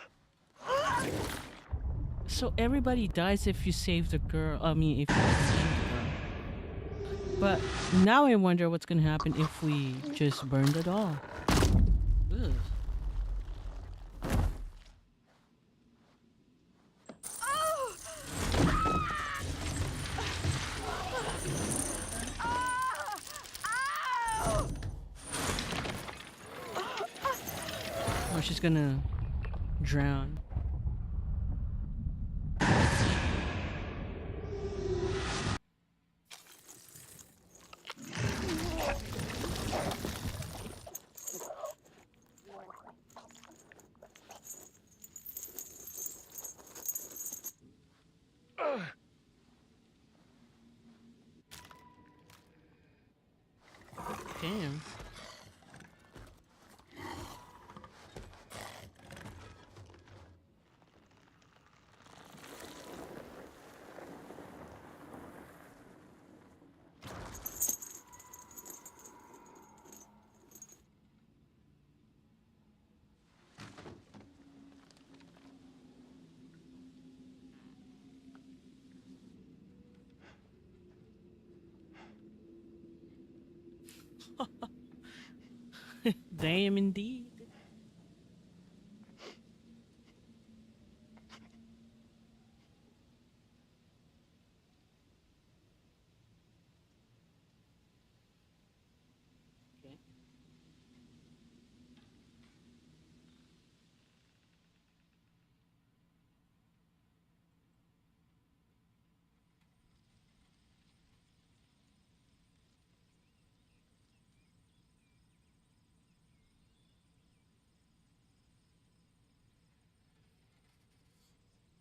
So everybody dies if you save the girl. I mean, if you save the girl. But now I wonder what's gonna happen if we just burn the doll. Ugh. Oh, she's gonna drown. Damn. Damn, indeed. Okay.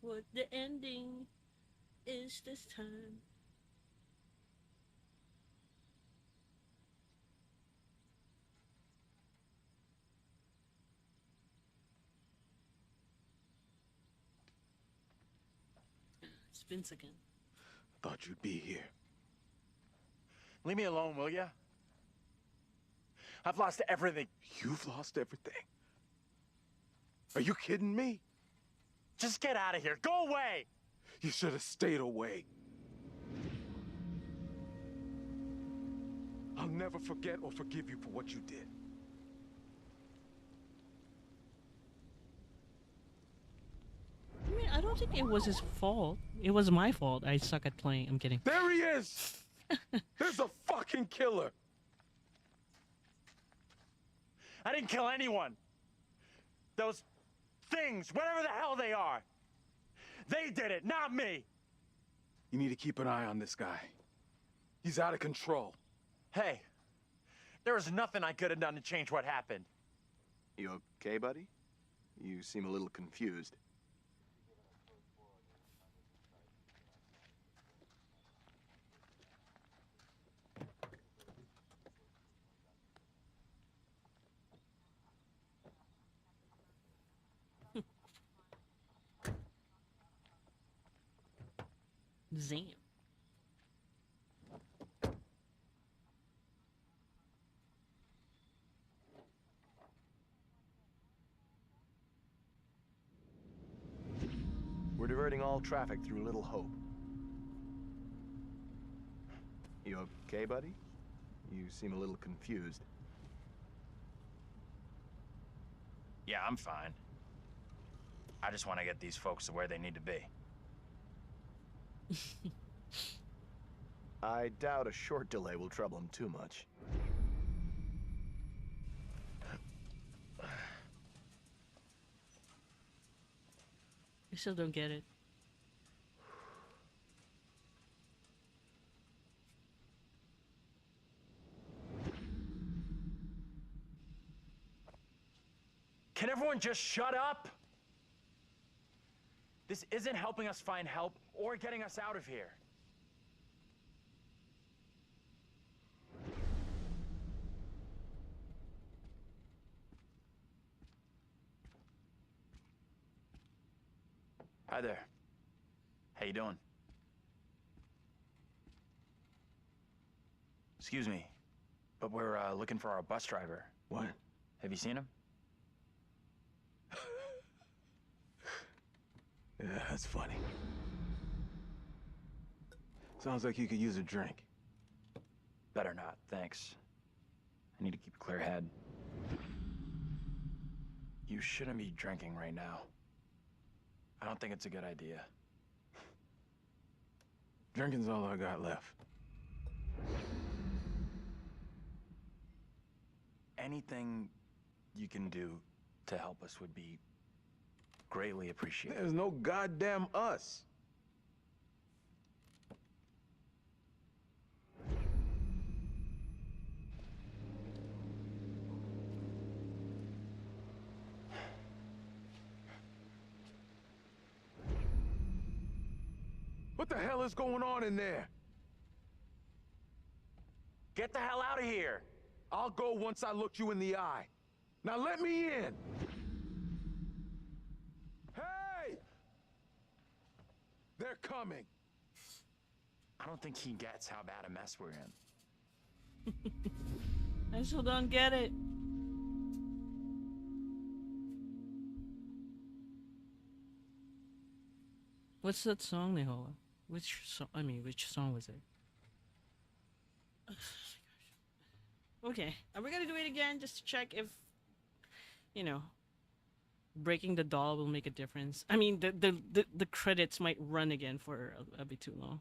What the ending is this time? It's Vince again. Thought you'd be here. Leave me alone, will ya? I've lost everything. You've lost everything? Are you kidding me? Just get out of here. Go away! You should have stayed away. I'll never forget or forgive you for what you did. I mean, I don't think it was his fault. It was my fault. I suck at playing. I'm kidding. There he is! There's a fucking killer! I didn't kill anyone. Those things, whatever the hell they are. They did it, not me. You need to keep an eye on this guy. He's out of control. Hey, there was nothing I could have done to change what happened. You okay, buddy? You seem a little confused. Zam. We're diverting all traffic through Little Hope. You okay, buddy? You seem a little confused. Yeah, I'm fine. I just want to get these folks to where they need to be. I doubt a short delay will trouble him too much. I still don't get it. Can everyone just shut up? This isn't helping us find help or getting us out of here. Hi there. How you doing? Excuse me, but we're looking for our bus driver. What? Have you seen him? Yeah, that's funny. Sounds like you could use a drink. Better not, thanks. I need to keep a clear head. You shouldn't be drinking right now. I don't think it's a good idea. Drinking's all I got left. Anything you can do to help us would be greatly appreciated. There's no goddamn us. What the hell is going on in there? Get the hell out of here! I'll go once I look you in the eye. Now let me in! Hey! They're coming. I don't think he gets how bad a mess we're in. I still don't get it. What's that song, Nihola? Which song? I mean, which song was it? Oh my gosh. Okay, are we gonna do it again just to check if you know, breaking the doll will make a difference. I mean, the credits might run again for a bit too long.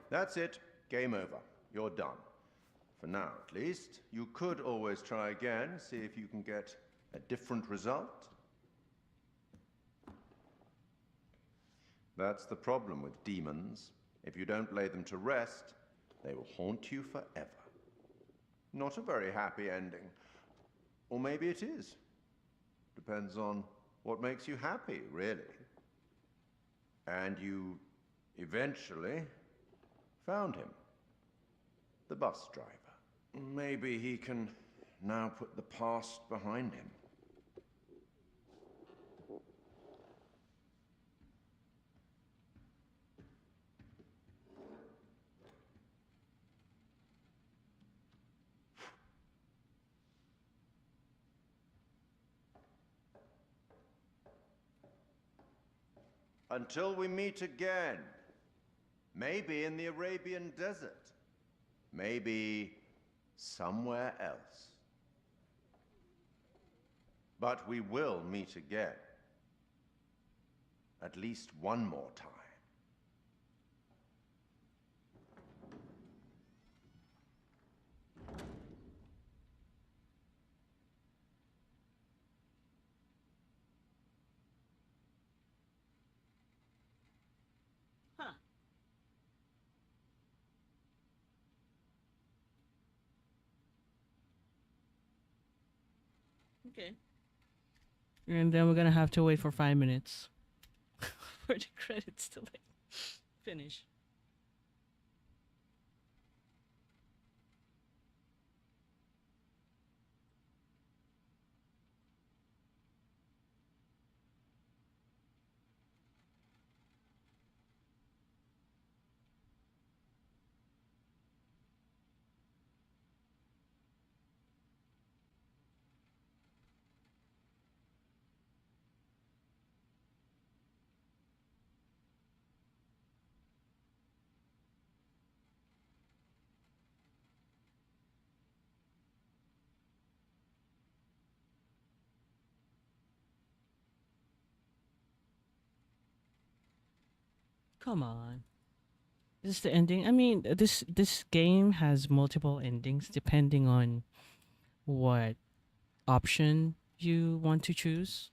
That's it. Game over. You're done. For now, at least. You could always try again, see if you can get a different result. That's the problem with demons. If you don't lay them to rest, they will haunt you forever. Not a very happy ending. Or maybe it is. Depends on what makes you happy, really. And you eventually found him. The bus driver. Maybe he can now put the past behind him. Until we meet again. Maybe in the Arabian desert. Maybe somewhere else. But we will meet again. At least one more time. Huh. Okay. And then we're gonna have to wait for 5 minutes for the credits to like finish. Come on. This is the ending. I mean, this game has multiple endings depending on what option you want to choose.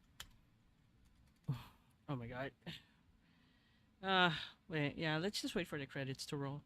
Oh my god. Uh, wait, yeah, let's just wait for the credits to roll.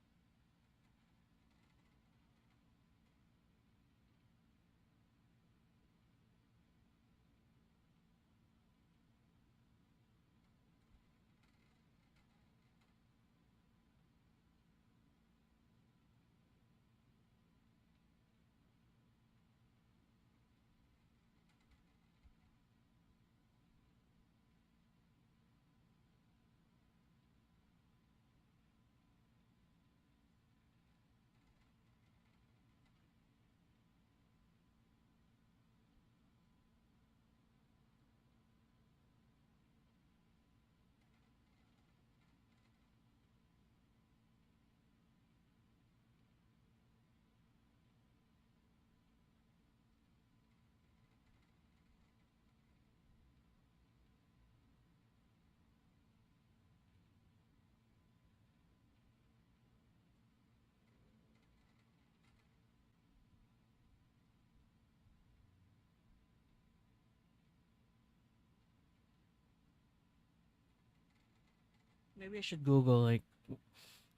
Maybe I should Google like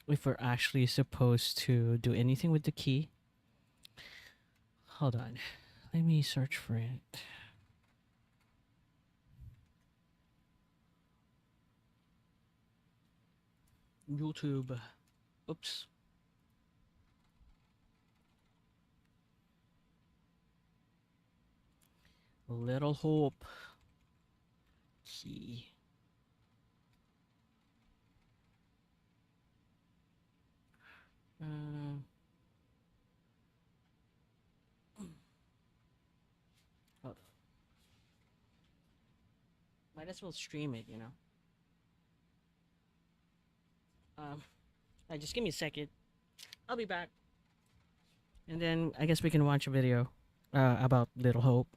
if we're actually supposed to do anything with the key. Hold on. Let me search for it. YouTube. Oops. Little Hope. Key. Um. Hold on. Might as well stream it, you know. Just give me a second. I'll be back. And then I guess we can watch a video about Little Hope.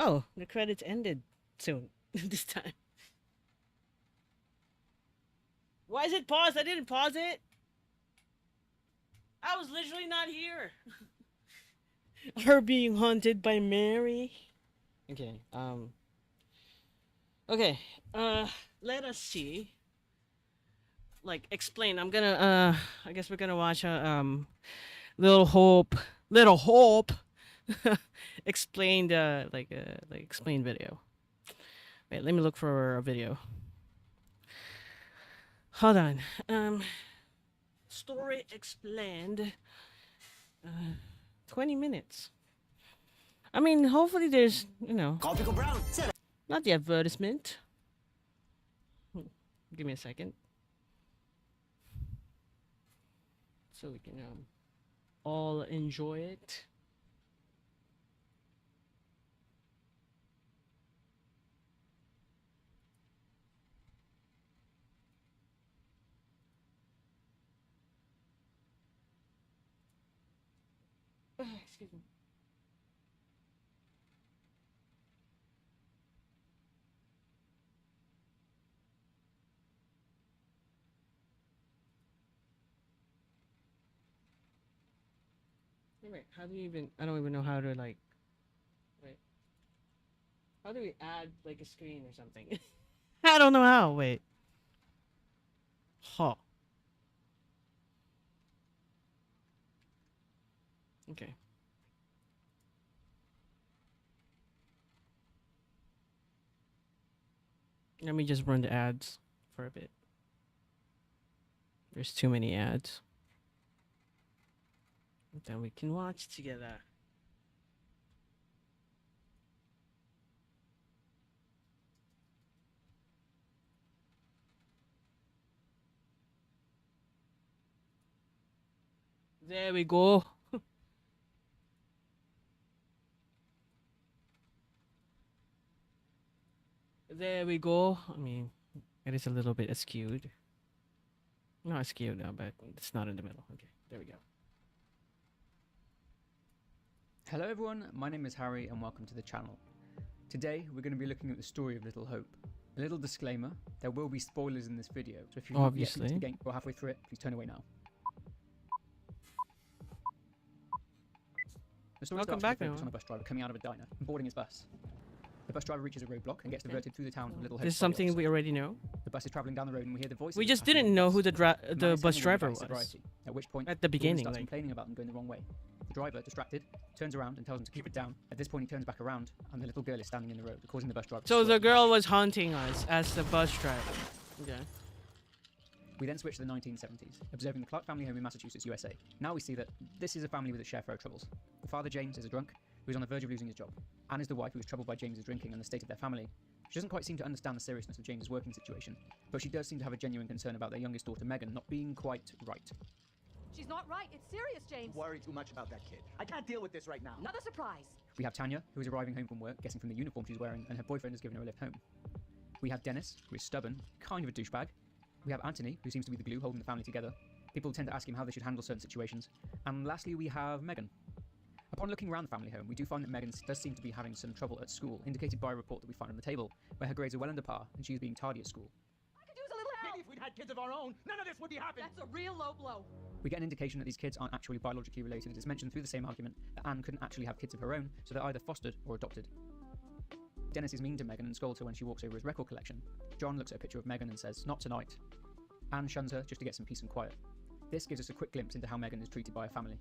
Oh, the credits ended soon this time. Why is it paused? I didn't pause it. I was literally not here. Her being haunted by Mary. Okay. Okay. Let us see. Like explain. I'm gonna. I guess we're gonna watch a Little Hope. Little Hope. Explained. Like explained video. Wait. Let me look for a video. Hold on. Story explained. 20 minutes. I mean, hopefully there's, not the advertisement. Give me a second. So we can all enjoy it. Excuse me. Wait, how do you even? I don't even know how to like. Wait. How do we add like a screen or something? I don't know how. Wait. Huh. Okay. Let me just run the ads for a bit. There's too many ads. Then we can watch together. There we go. There we go. I mean, it is a little bit skewed. Not skewed now, but it's not in the middle. Okay, there we go. Hello everyone, my name is Harry and welcome to the channel. Today we're going to be looking at the story of Little Hope. A little disclaimer, there will be spoilers in this video, so if you've not yet finished the game or halfway through it, please turn away now. The story starts with a focus on a bus driver coming out of a diner and boarding his bus. The bus driver reaches a roadblock and gets diverted through the town of Little Hope. This is something we already know. The bus is traveling down the road and we hear the voice. We just didn't know who the bus driver was. At which point, at the beginning, starts complaining about them going the wrong way. The driver, distracted, turns around and tells him to keep it down. At this point, he turns back around and the little girl is standing in the road, causing the bus driver. So the girl was haunting us as the bus driver. Okay. We then switch to the 1970s, observing the Clark family home in Massachusetts, USA. Now we see that this is a family with its share of troubles. The father, James, is a drunk who is on the verge of losing his job. Anne is the wife who is troubled by James's drinking and the state of their family. She doesn't quite seem to understand the seriousness of James's working situation, but she does seem to have a genuine concern about their youngest daughter, Megan, not being quite right. She's not right. It's serious, James. Worry too much about that kid. I can't deal with this right now. Another surprise. We have Tanya, who is arriving home from work, guessing from the uniform she's wearing, and her boyfriend has given her a lift home. We have Dennis, who is stubborn, kind of a douchebag. We have Anthony, who seems to be the glue holding the family together. People tend to ask him how they should handle certain situations. And lastly, we have Megan. Upon looking around the family home, we do find that Megan does seem to be having some trouble at school, indicated by a report that we find on the table, where her grades are well under par, and she is being tardy at school. I could use a little help. Maybe if we'd had kids of our own, none of this would be happening. That's a real low blow. We get an indication that these kids aren't actually biologically related. It's mentioned through the same argument that Anne couldn't actually have kids of her own, so they're either fostered or adopted. Dennis is mean to Megan and scolds her when she walks over his record collection. John looks at a picture of Megan and says, "Not tonight." Anne shuns her just to get some peace and quiet. This gives us a quick glimpse into how Megan is treated by her family.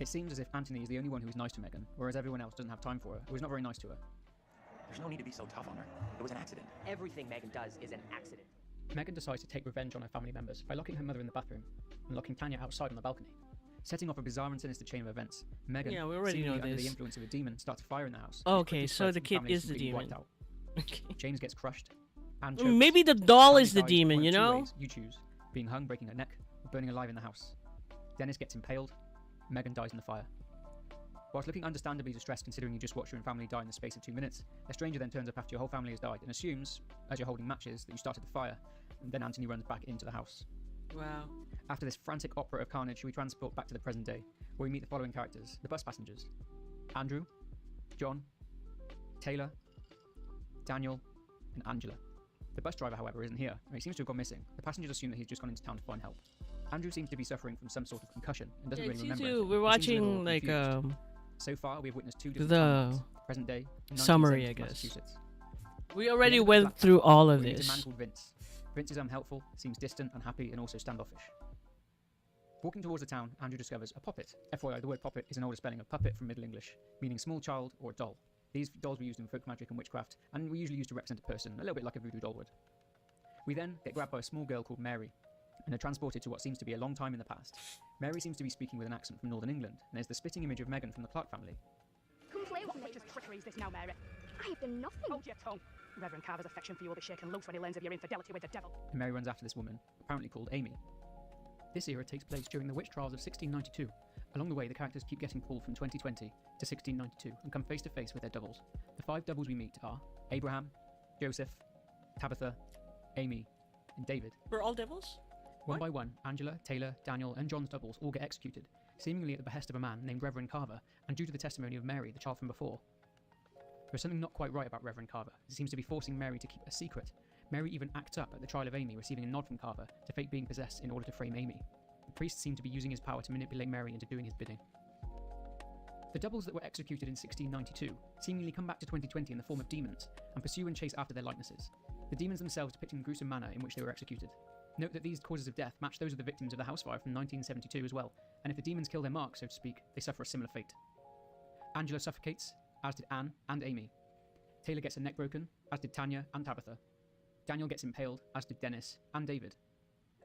It seems as if Anthony is the only one who is nice to Megan, whereas everyone else doesn't have time for her, or is not very nice to her. There's no need to be so tough on her. It was an accident. Everything Megan does is an accident. Megan decides to take revenge on her family members by locking her mother in the bathroom and locking Tanya outside on the balcony. Setting off a bizarre and sinister chain of events, Megan, yeah, we already know under this. the influence of a demon, starts a fire in the house. Okay, so the kid is the demon. Okay. James gets crushed. And maybe the doll is the demon, you know? Ways. You choose: being hung, breaking her neck, or burning alive in the house. Dennis gets impaled. Megan dies in the fire. Whilst looking understandably distressed considering you just watched your own family die in the space of 2 minutes, a stranger then turns up after your whole family has died and assumes, as you're holding matches, that you started the fire, and then Anthony runs back into the house. Wow. After this frantic opera of carnage, we transport back to the present day, where we meet the following characters: the bus passengers, Andrew, John, Taylor, Daniel, and Angela. The bus driver, however, isn't here, and he seems to have gone missing. The passengers assume that he's just gone into town to find help. Andrew seems to be suffering from some sort of concussion and doesn't really remember anything. We're watching like so far, we have witnessed two different the present day summary, I guess. We already went through all of this. A man called Vince. Vince is unhelpful, seems distant, unhappy, and also standoffish. Walking towards the town, Andrew discovers a poppet. FYI, the word poppet is an older spelling of puppet from Middle English, meaning small child or doll. These dolls were used in folk magic and witchcraft, and were usually used to represent a person, a little bit like a voodoo doll would. We then get grabbed by a small girl called Mary, and are transported to what seems to be a long time in the past. Mary seems to be speaking with an accent from Northern England, and is the spitting image of Megan from the Clark family. Come play with me. What trickery is this now, Mary? I have done nothing. Hold your tongue. Reverend Carver's affection for you will be shaken loose when he learns of your infidelity with the devil. And Mary runs after this woman, apparently called Amy. This era takes place during the witch trials of 1692. Along the way, the characters keep getting pulled from 2020 to 1692 and come face to face with their doubles. The 5 doubles we meet are Abraham, Joseph, Tabitha, Amy, and David. We're all devils? One by one, Angela, Taylor, Daniel, and John's doubles all get executed, seemingly at the behest of a man named Reverend Carver, and due to the testimony of Mary, the child from before. There's something not quite right about Reverend Carver. He seems to be forcing Mary to keep a secret. Mary even acts up at the trial of Amy, receiving a nod from Carver to fake being possessed in order to frame Amy. The priest seemed to be using his power to manipulate Mary into doing his bidding. The doubles that were executed in 1692 seemingly come back to 2020 in the form of demons and pursue and chase after their likenesses, the demons themselves depicting the gruesome manner in which they were executed. Note that these causes of death match those of the victims of the house fire from 1972 as well, and if the demons kill their mark, so to speak, they suffer a similar fate. Angela suffocates, as did Anne and Amy. Taylor gets her neck broken, as did Tanya and Tabitha. Daniel gets impaled, as did Dennis and David.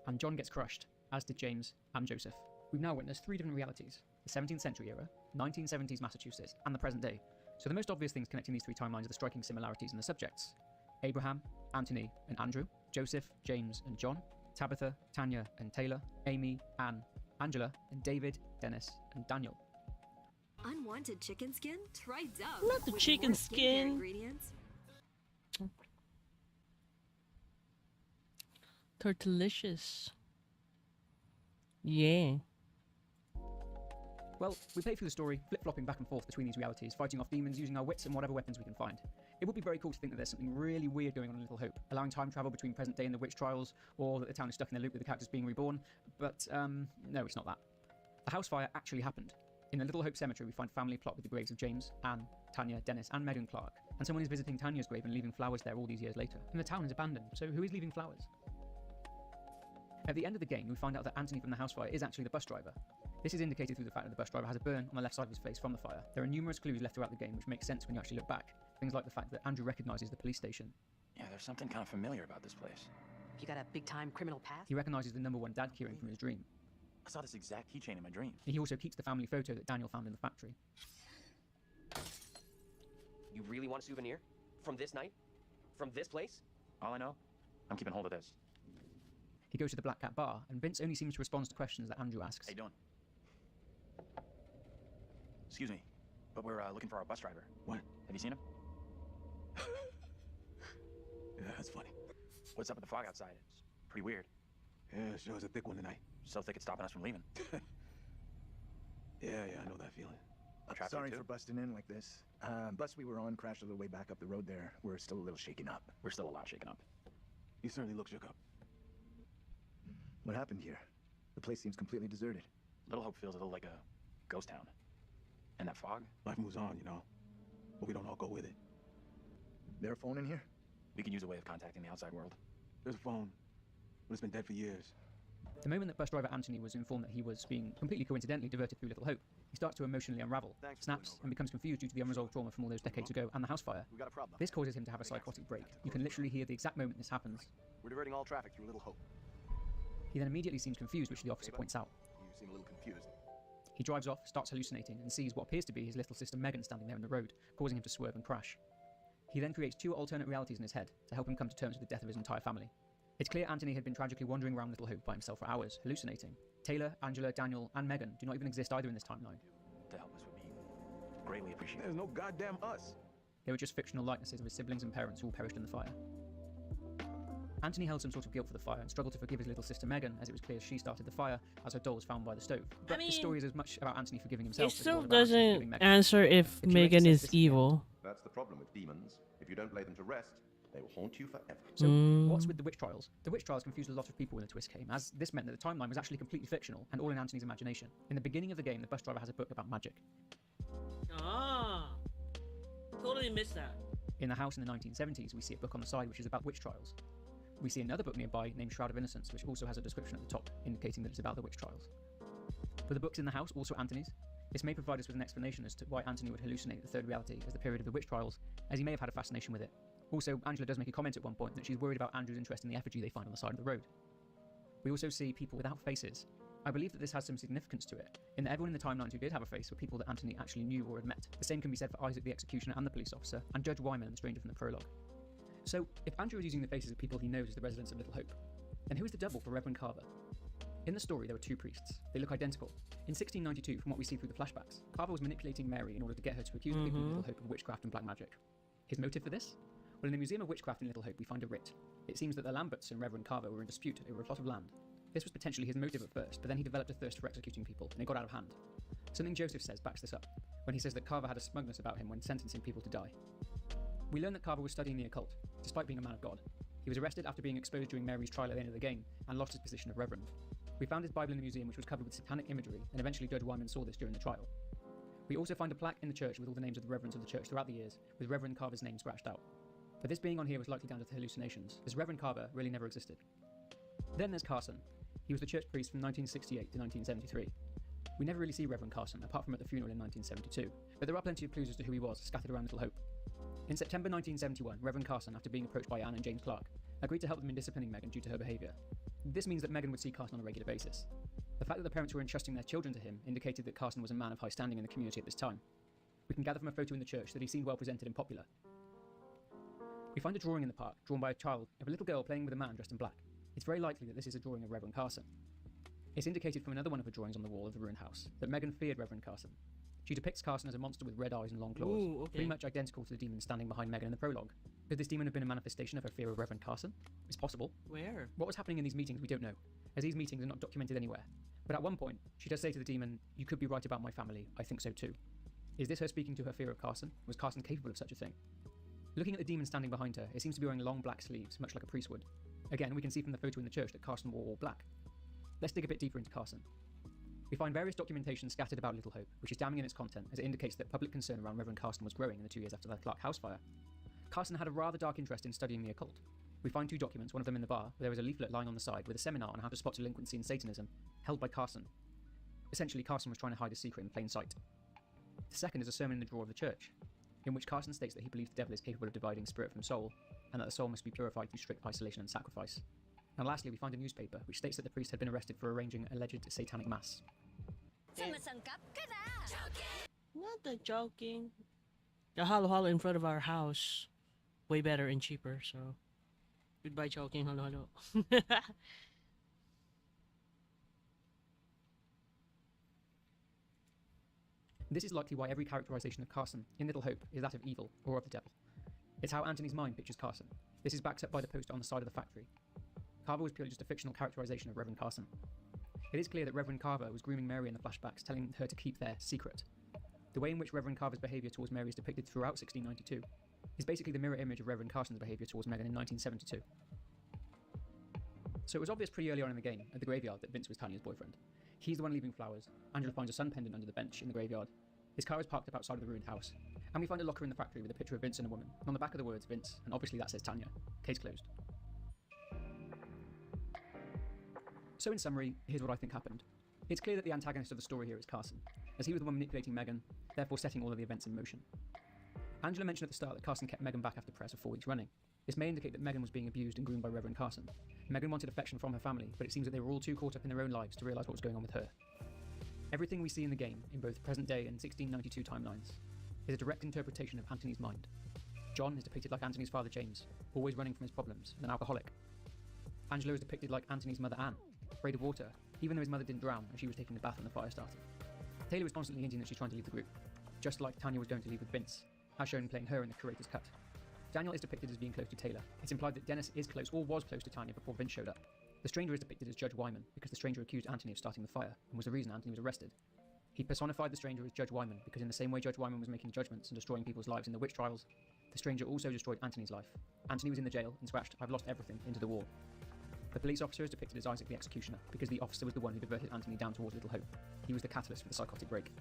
And John gets crushed, as did James and Joseph. We've now witnessed three different realities: the 17th century era, 1970s Massachusetts, and the present day. So the most obvious things connecting these three timelines are the striking similarities in the subjects: Abraham, Anthony, and Andrew, Joseph, James, and John, Tabitha, Tanya, and Taylor, Amy, Anne, Angela, and David, Dennis, and Daniel. Unwanted chicken skin? Try Dove. Not the with chicken more skincare skin. Ingredients. Tortilicious. Yeah. Well, we play through the story, flip-flopping back and forth between these realities, fighting off demons using our wits and whatever weapons we can find. It would be very cool to think that there's something really weird going on in Little Hope, allowing time travel between present day and the witch trials, or that the town is stuck in a loop with the characters being reborn, but no, it's not that. The house fire actually happened. In the Little Hope Cemetery, we find a family plot with the graves of James, Anne, Tanya, Dennis, and Megan Clark, and someone is visiting Tanya's grave and leaving flowers there all these years later. And the town is abandoned, so who is leaving flowers? At the end of the game, we find out that Anthony from the house fire is actually the bus driver. This is indicated through the fact that the bus driver has a burn on the left side of his face from the fire. There are numerous clues left throughout the game which make sense when you actually look back. Things like the fact that Andrew recognises the police station. Yeah, there's something kind of familiar about this place. You got a big-time criminal past? He recognises the #1 dad keyring from his dream. I saw this exact keychain in my dream. He also keeps the family photo that Daniel found in the factory. You really want a souvenir? From this night? From this place? All I know, I'm keeping hold of this. He goes to the Black Cat bar, and Vince only seems to respond to questions that Andrew asks. How you doing? Excuse me, but we're looking for our bus driver. What? Have you seen him? Yeah, that's funny. What's up with the fog outside? It's pretty weird. Yeah, sure is a thick one tonight. So thick it's stopping us from leaving. Yeah, I know that feeling. Traffic Sorry too? for busting in like this. Bus we were on crashed a little way back up the road there. We're still a little shaken up. We're still a lot shaken up. You certainly look shook up. What happened here? The place seems completely deserted. Little Hope feels a little like a ghost town. And that fog? Life moves on, you know. But we don't all go with it. There a phone in here? We could use a way of contacting the outside world. There's a phone, but it's been dead for years. The moment that bus driver Anthony was informed that he was being completely coincidentally diverted through Little Hope, he starts to emotionally unravel, snaps, and becomes confused due to the unresolved trauma from all those decades ago and the house fire. We got a problem. This causes him to have a psychotic break. You can literally hear the exact moment this happens. We're diverting all traffic through Little Hope. He then immediately seems confused, which the officer points out. You seem a little confused. He drives off, starts hallucinating, and sees what appears to be his little sister Megan standing there in the road, causing him to swerve and crash. He then creates two alternate realities in his head to help him come to terms with the death of his entire family. It's clear Anthony had been tragically wandering around Little Hope by himself for hours, hallucinating. Taylor, Angela, Daniel, and Megan do not even exist either in this timeline. To help us would be greatly appreciated. There's no goddamn us. They were just fictional likenesses of his siblings and parents who all perished in the fire. Anthony held some sort of guilt for the fire and struggled to forgive his little sister Megan, as it was clear she started the fire, as her doll was found by the stove. But the story is as much about Anthony forgiving himself It as it still was about Anthony forgiving doesn't Megan. answer if Megan is evil. That's the problem with demons. If you don't lay them to rest, they will haunt you forever. So, what's with the witch trials? The witch trials confused a lot of people when the twist came, as this meant that the timeline was actually completely fictional and all in Anthony's imagination. In the beginning of the game, the bus driver has a book about magic. Ah, totally missed that. In the house in the 1970s, we see a book on the side which is about witch trials. We see another book nearby named Shroud of Innocence, which also has a description at the top, indicating that it's about the witch trials. Were the books in the house also Anthony's? This may provide us with an explanation as to why Anthony would hallucinate the third reality as the period of the witch trials, as he may have had a fascination with it. Also, Angela does make a comment at one point that she's worried about Andrew's interest in the effigy they find on the side of the road. We also see people without faces. I believe that this has some significance to it, in that everyone in the timelines who did have a face were people that Anthony actually knew or had met. The same can be said for Isaac the Executioner and the police officer, and Judge Wyman and the stranger from the prologue. So, if Andrew is using the faces of people he knows as the residents of Little Hope, then who is the double for Reverend Carver? In the story, there were two priests. They look identical. In 1692, from what we see through the flashbacks, Carver was manipulating Mary in order to get her to accuse the people of Little Hope of witchcraft and black magic. His motive for this? Well, in the Museum of Witchcraft in Little Hope, we find a writ. It seems that the Lamberts and Reverend Carver were in dispute over a plot of land. This was potentially his motive at first, but then he developed a thirst for executing people, and it got out of hand. Something Joseph says backs this up, when he says that Carver had a smugness about him when sentencing people to die. We learn that Carver was studying the occult, despite being a man of God. He was arrested after being exposed during Mary's trial at the end of the game, and lost his position of Reverend. We found his Bible in the museum, which was covered with satanic imagery, and eventually Judge Wyman saw this during the trial. We also find a plaque in the church with all the names of the reverends of the church throughout the years, with Reverend Carver's name scratched out. But this being on here was likely down to hallucinations, as Reverend Carver really never existed. Then there's Carson. He was the church priest from 1968 to 1973. We never really see Reverend Carson, apart from at the funeral in 1972, but there are plenty of clues as to who he was, scattered around Little Hope. In September 1971, Reverend Carson, after being approached by Anne and James Clark, agreed to help them in disciplining Megan due to her behaviour. This means that Megan would see Carson on a regular basis. The fact that the parents were entrusting their children to him indicated that Carson was a man of high standing in the community at this time. We can gather from a photo in the church that he seemed well presented and popular. We find a drawing in the park, drawn by a child, of a little girl playing with a man dressed in black. It's very likely that this is a drawing of Reverend Carson. It's indicated from another one of her drawings on the wall of the ruined house that Megan feared Reverend Carson. She depicts Carson as a monster with red eyes and long claws, Ooh, okay. pretty much identical to the demon standing behind Megan in the prologue. Could this demon have been a manifestation of her fear of Reverend Carson? It's possible. Where? What was happening in these meetings we don't know, as these meetings are not documented anywhere. But at one point, she does say to the demon, "You could be right about my family, I think so too." Is this her speaking to her fear of Carson? Was Carson capable of such a thing? Looking at the demon standing behind her, it seems to be wearing long black sleeves, much like a priest would. Again, we can see from the photo in the church that Carson wore all black. Let's dig a bit deeper into Carson. We find various documentation scattered about Little Hope, which is damning in its content, as it indicates that public concern around Reverend Carson was growing in the 2 years after the Clark house fire. Carson had a rather dark interest in studying the occult. We find 2 documents, one of them in the bar, where there was a leaflet lying on the side with a seminar on how to spot delinquency and Satanism, held by Carson. Essentially, Carson was trying to hide a secret in plain sight. The second is a sermon in the drawer of the church, in which Carson states that he believes the devil is capable of dividing spirit from soul, and that the soul must be purified through strict isolation and sacrifice. And lastly, we find a newspaper, which states that the priest had been arrested for arranging alleged satanic mass. Not the joking. The halo halo in front of our house, way better and cheaper. So, goodbye joking halo halo. This is likely why every characterization of Carson in Little Hope is that of evil or of the devil. It's how Anthony's mind pictures Carson. This is backed up by the poster on the side of the factory. Carver was purely just a fictional characterization of Reverend Carson. It is clear that Reverend Carver was grooming Mary in the flashbacks, telling her to keep their secret. The way in which Reverend Carver's behaviour towards Mary is depicted throughout 1692 is basically the mirror image of Reverend Carson's behaviour towards Megan in 1972. So it was obvious pretty early on in the game, at the graveyard, that Vince was Tanya's boyfriend. He's the one leaving flowers. Angela finds a sun pendant under the bench in the graveyard. His car is parked up outside of the ruined house. And we find a locker in the factory with a picture of Vince and a woman. And on the back of the words, Vince, and obviously that says Tanya. Case closed. So in summary, here's what I think happened. It's clear that the antagonist of the story here is Carson, as he was the one manipulating Megan, therefore setting all of the events in motion. Angela mentioned at the start that Carson kept Megan back after prayers for 4 weeks running. This may indicate that Megan was being abused and groomed by Reverend Carson. Megan wanted affection from her family, but it seems that they were all too caught up in their own lives to realise what was going on with her. Everything we see in the game, in both present day and 1692 timelines, is a direct interpretation of Anthony's mind. John is depicted like Anthony's father James, always running from his problems, and an alcoholic. Angela is depicted like Anthony's mother Anne, afraid of water, even though his mother didn't drown and she was taking a bath when the fire started. Taylor is constantly hinting that she's trying to leave the group, just like Tanya was going to leave with Vince, as shown playing her in the curator's cut. Daniel is depicted as being close to Taylor. It's implied that Dennis is close, or was close to Tanya before Vince showed up. The stranger is depicted as Judge Wyman, because the stranger accused Anthony of starting the fire, and was the reason Anthony was arrested. He personified the stranger as Judge Wyman, because in the same way Judge Wyman was making judgments and destroying people's lives in the witch trials, the stranger also destroyed Anthony's life. Anthony was in the jail and scratched "I've lost everything" into the wall. The police officer is depicted as Isaac the executioner, because the officer was the one who diverted Anthony down towards Little Hope. He was the catalyst for the psychotic break.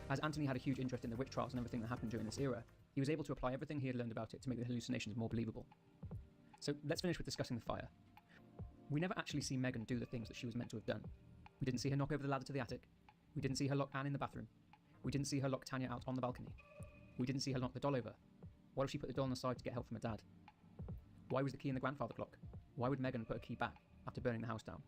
As Anthony had a huge interest in the witch trials and everything that happened during this era, he was able to apply everything he had learned about it to make the hallucinations more believable. So let's finish with discussing the fire. We never actually see Megan do the things that she was meant to have done. We didn't see her knock over the ladder to the attic. We didn't see her lock Anne in the bathroom. We didn't see her lock Tanya out on the balcony. We didn't see her knock the doll over. Why did she put the doll on the side to get help from her dad? Why was the key in the grandfather clock? Why would Megan put a key back after burning the house down?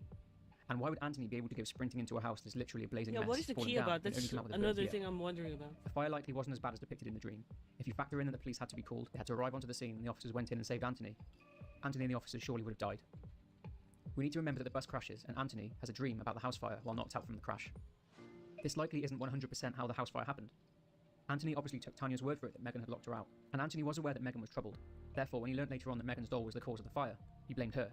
And why would Anthony be able to go sprinting into a house that's literally a blazing mess? What is the key about? That's another thing I'm wondering about. The fire likely wasn't as bad as depicted in the dream. If you factor in that the police had to be called, they had to arrive onto the scene, and the officers went in and saved Anthony, Anthony and the officers surely would have died. We need to remember that the bus crashes, and Anthony has a dream about the house fire while knocked out from the crash. This likely isn't 100% how the house fire happened. Anthony obviously took Tanya's word for it that Megan had locked her out, and Anthony was aware that Megan was troubled. Therefore, when he learned later on that Megan's doll was the cause of the fire, he blamed her.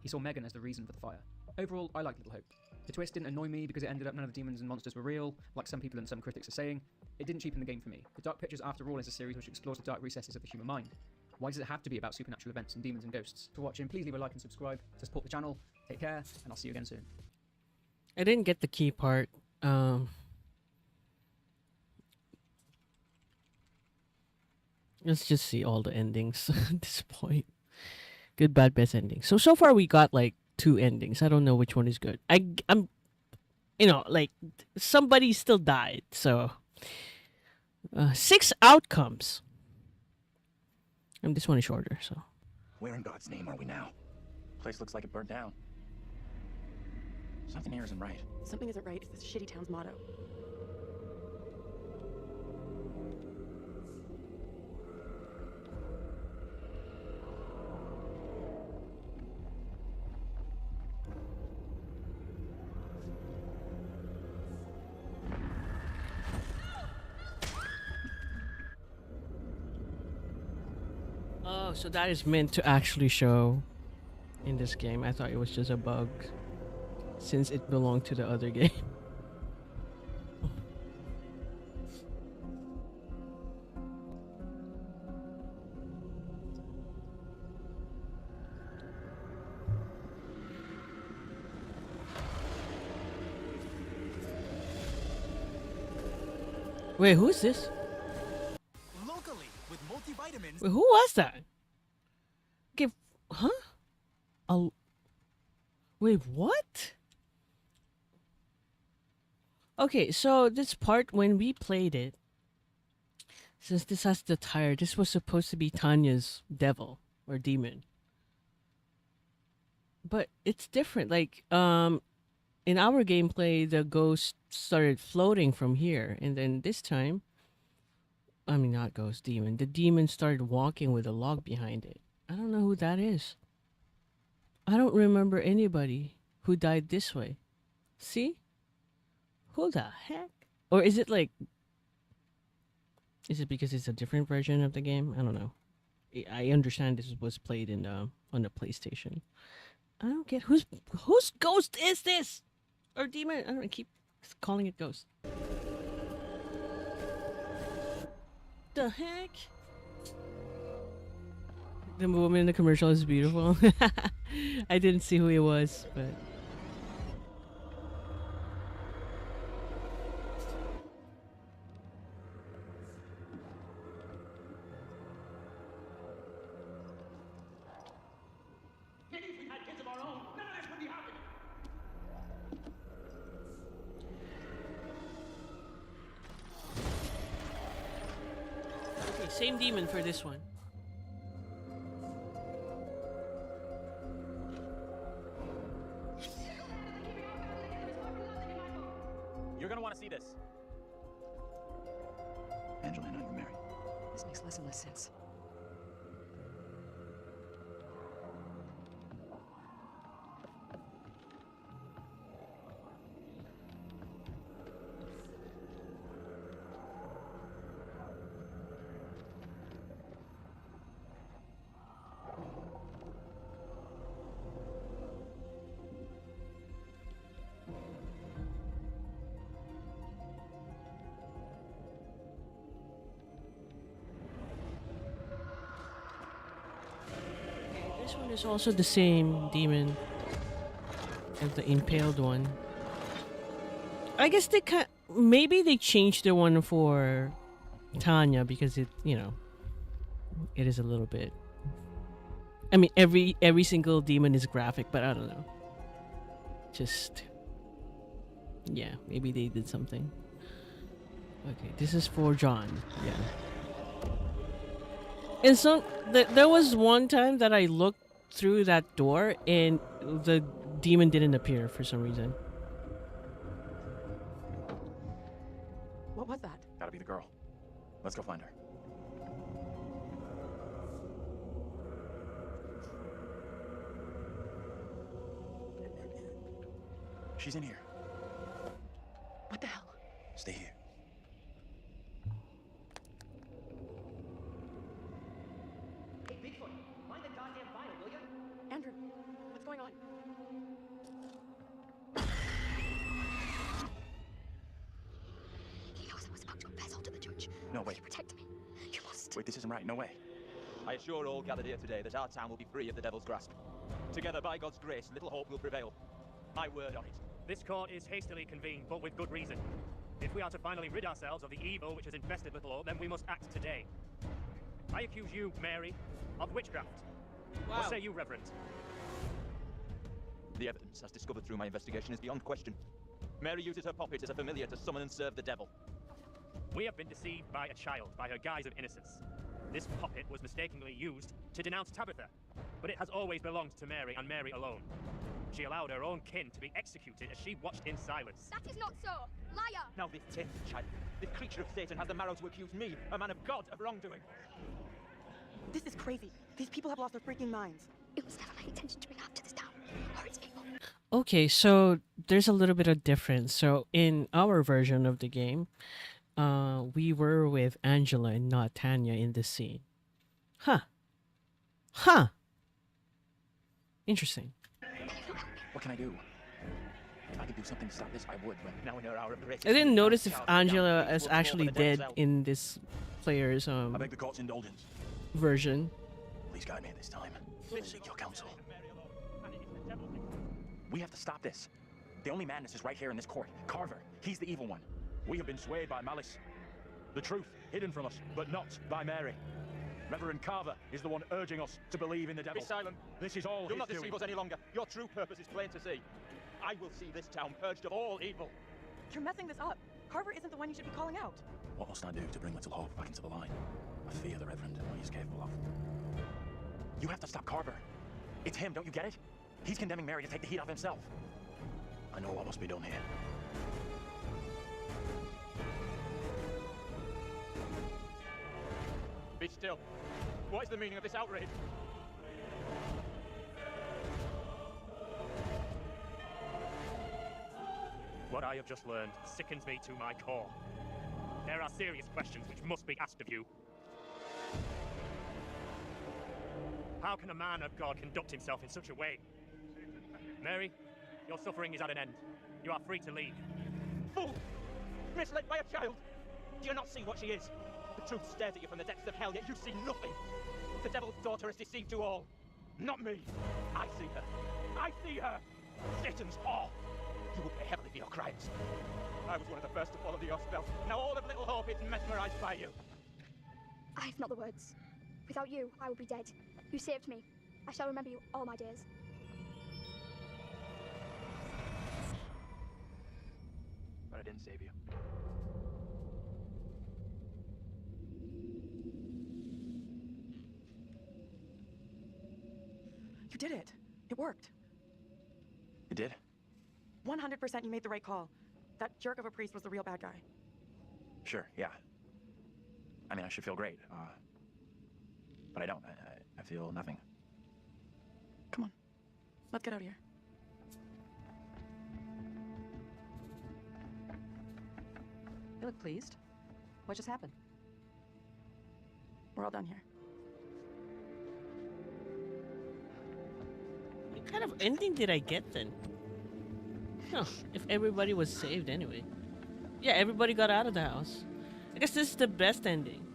He saw Megan as the reason for the fire. Overall, I liked Little Hope. The twist didn't annoy me because it ended up none of the demons and monsters were real, like some people and some critics are saying. It didn't cheapen the game for me. The Dark Pictures, after all, is a series which explores the dark recesses of the human mind. Why does it have to be about supernatural events and demons and ghosts? For watching, please leave a like and subscribe to support the channel. Take care, and I'll see you again soon. I didn't get the key part. Let's just see all the endings at this point. Good, bad, best ending. So far we got like 2 endings. I don't know which one is good. I'm like somebody still died. So 6 outcomes. And this one is shorter. So Where in God's name are we now? Place looks like it burned down. Something here isn't right. Something isn't right is this shitty town's motto. oh, so that is meant to actually show in this game. I thought it was just a bug since it belonged to the other game. Wait, who is this? Locally with multivitamins. Wait, who was that? Okay, huh? Oh, wait, what? Okay, so this part when we played it, since this has the tire, this was supposed to be Tanya's devil or demon. But it's different. Like, in our gameplay, the ghost started floating from here, and then this time, I mean, not ghost, demon. The demon started walking with a log behind it. I don't know who that is. I don't remember anybody who died this way. See? Who the heck? Or is it like... Is it because it's a different version of the game? I don't know. I understand this was played in on the PlayStation. I don't get... Whose ghost is this? Or demon? I don't know, I keep calling it ghost. The heck? The woman in the commercial is beautiful. I didn't see who he was, but... Okay, same demon for this one. You're gonna want to see this. Angelina, you're married. This makes less and less sense. This one is also the same demon as the impaled one. I guess they maybe they changed the one for Tanya because it, it is a little bit. I mean, every single demon is graphic, but I don't know. Just yeah, maybe they did something. Okay, this is for John. Yeah. And so there was one time that I looked through that door and the demon didn't appear for some reason. What was that? Gotta be the girl. Let's go find her. She's in here. What the hell? Stay here. Hey, Bigfoot, mind the goddamn fire, will ya? Andrew, what's going on? He knows I was about to embezzle to the church. No, wait. Protect me. You must. Wait, this isn't right. No way. I assure all gathered here today that our town will be free of the devil's grasp. Together, by God's grace, little hope will prevail. My word on it. This court is hastily convened, but with good reason. If we are to finally rid ourselves of the evil which has infested Little Hope, then we must act today. I accuse you, Mary, of witchcraft. Wow. What say you, Reverend? The evidence, as discovered through my investigation, is beyond question. Mary uses her puppet as a familiar to summon and serve the devil. We have been deceived by a child, by her guise of innocence. This puppet was mistakenly used to denounce Tabitha, but it has always belonged to Mary and Mary alone. She allowed her own kin to be executed as she watched in silence. That is not so. Liar! Now this tenth child, this creature of Satan, has the marrow to accuse me, a man of God, of wrongdoing. This is crazy. These people have lost their freaking minds. It was never my intention to bring harm to this town or its people. Okay, so there's a little bit of difference. So in our version of the game, we were with Angela and not Tanya in this scene. Huh. Interesting. What can I do? If I could do something to stop this, I would, but now in her hour of grace... I didn't notice if Angela is actually dead in this player's I beg the court's indulgence. version. Please guide me this time. Seek your counsel. We have to stop this. The only madness is right here in this court. Carver, he's the evil one. We have been swayed by malice. The truth hidden from us, but not by Mary. Reverend Carver is the one urging us to believe in the devil. Be silent. This is all You'll his not deceive doing. us any longer. Your true purpose is plain to see. I will see this town purged of all evil. You're messing this up. Carver isn't the one you should be calling out. What must I do to bring little hope back into the line? I fear the Reverend and what he's capable of. You have to stop Carver. It's him, don't you get it? He's condemning Mary to take the heat off himself. I know what must be done here. Be still. What is the meaning of this outrage? What I have just learned sickens me to my core. There are serious questions which must be asked of you. How can a man of God conduct himself in such a way? Mary, your suffering is at an end. You are free to leave. Fool! Misled by a child! Do you not see what she is? The truth stares at you from the depths of hell, yet you see nothing. The devil's daughter has deceived you all. Not me. I see her. I see her! Satan's whore! You will pay heavily for your crimes. I was one of the first to fall under your spell. Now all of Little Hope is mesmerized by you. I have not the words. Without you, I would be dead. You saved me. I shall remember you all my days. But I didn't save you. You did it. It worked. You did? 100% you made the right call. That jerk of a priest was the real bad guy. Sure, yeah. I mean, I should feel great. But I don't. I feel nothing. Come on. Let's get out of here. You look pleased. What just happened? We're all done here. What kind of ending did I get then? Huh, if everybody was saved anyway. Yeah, everybody got out of the house. I guess this is the best ending.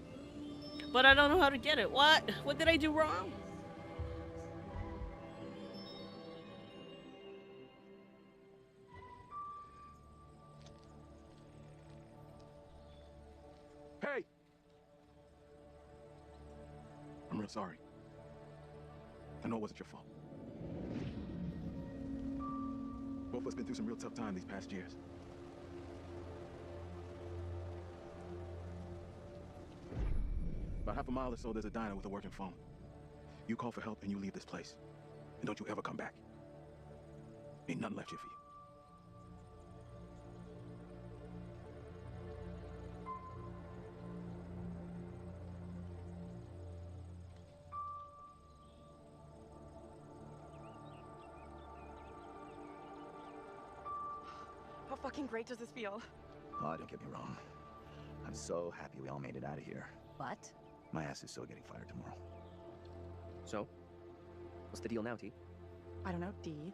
But I don't know how to get it. What? What did I do wrong? Hey! I'm real sorry. I know it wasn't your fault. Both of us been through some real tough time these past years. About half a mile or so, there's a diner with a working phone. You call for help and you leave this place. And don't you ever come back. Ain't nothing left here for you. How fucking great does this feel? Oh, don't get me wrong. I'm so happy we all made it out of here. But? My ass is still getting fired tomorrow. So? What's the deal now, T? I don't know, D.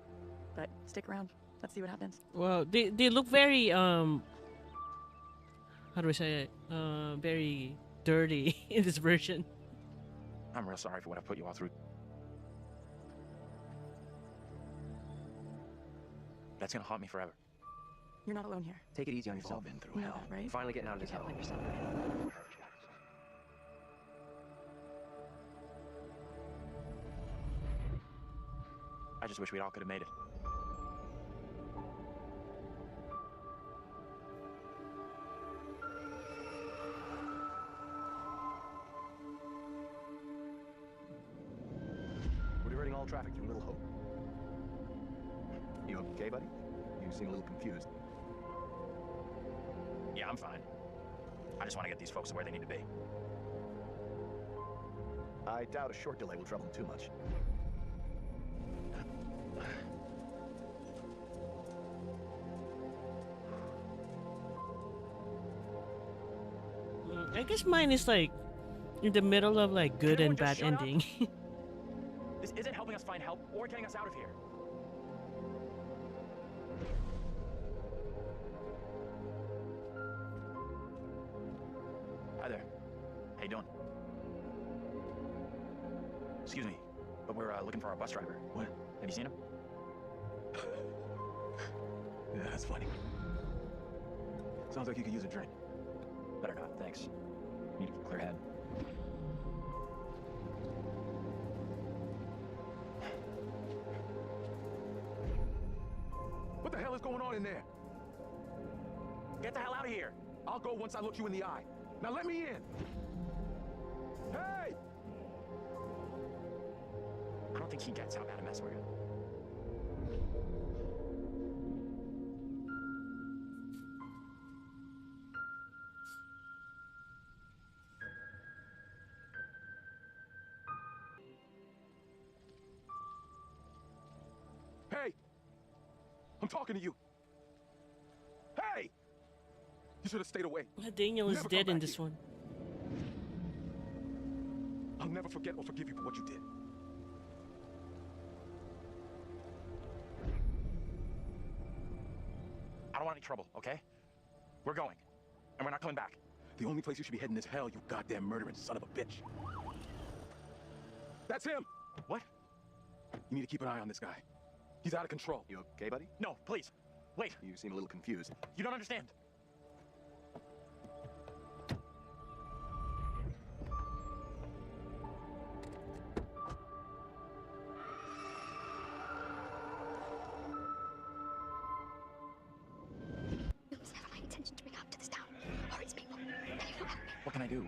But stick around. Let's see what happens. Well, they look very how do I say it? Very dirty in this version. I'm real sorry for what I put you all through. That's gonna haunt me forever. You're not alone here. Take it easy on We've yourself. all been through You know hell. that, right? Finally getting out of this hell. Can't blame yourself. I just wish we all could have made it. We're diverting all traffic through Little Hope. You okay, buddy? You seem a little confused. Yeah, I'm fine. I just want to get these folks to where they need to be. I doubt a short delay will trouble them too much. I guess mine is like in the middle of like good and bad shut up? ending. This isn't helping us find help or getting us out of here. Hi there. How you doing? Excuse me, but we're looking for our bus driver. What? Have you seen him? Yeah, that's funny. Sounds like you could use a drink. Better not, thanks. Need a clear head. What the hell is going on in there? Get the hell out of here! I'll go once I look you in the eye. Now let me in! Hey! I don't think he gets how bad a mess we're in. Hey! I'm talking to you. Hey! You should have stayed away. Daniel is Never dead come in back this here. one. I'll never forget or forgive you for what you did. I don't want any trouble, okay? We're going. And we're not coming back. The only place you should be heading is hell, you goddamn murdering son of a bitch. That's him! What? You need to keep an eye on this guy. He's out of control. You okay, buddy? No, please. Wait. You seem a little confused. You don't understand. It was never my intention to bring harm to this town or its people. Can you not help me? What can I do?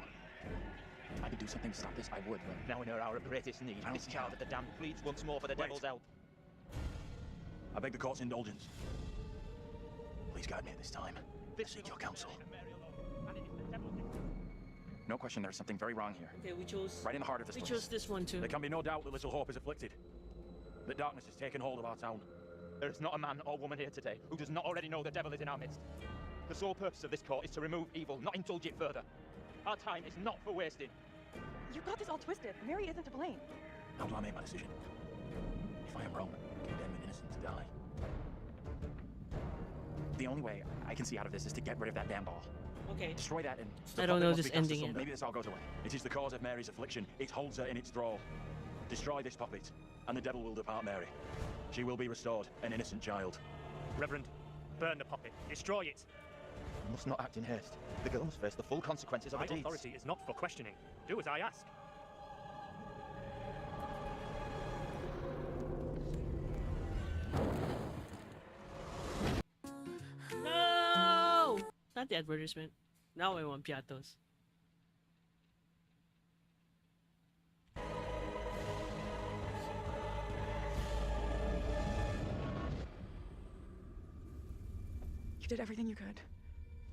If I could do something to stop this, I would, but... Now in her hour of greatest need, I don't this see child how. of the damned pleads once more for the devil's help. I beg the court's indulgence. Please guide me at this time. I seek your counsel. No question, there's something very wrong here. Okay, we chose. Right in the heart of this We place. chose this one too. There can be no doubt that Little Hope is afflicted. That darkness has taken hold of our town. There is not a man or woman here today who does not already know the devil is in our midst. The sole purpose of this court is to remove evil, not indulge it further. Our time is not for wasting. You got this all twisted. Mary isn't to blame. How do I make my decision? If I am wrong, condemn an innocent to die. The only way I can see out of this is to get rid of that damn ball. Okay. Destroy that and... I don't know Must this be cast ending asunder. yet. Maybe this all goes away. It is the cause of Mary's affliction. It holds her in its thrall. Destroy this puppet, and the devil will depart Mary. She will be restored, an innocent child. Reverend, burn the puppet. Destroy it. You must not act in haste. The girl must face the full consequences of My her deeds. authority is not for questioning. Do as I ask. No! Not the advertisement. Now I want piatos. You did everything you could.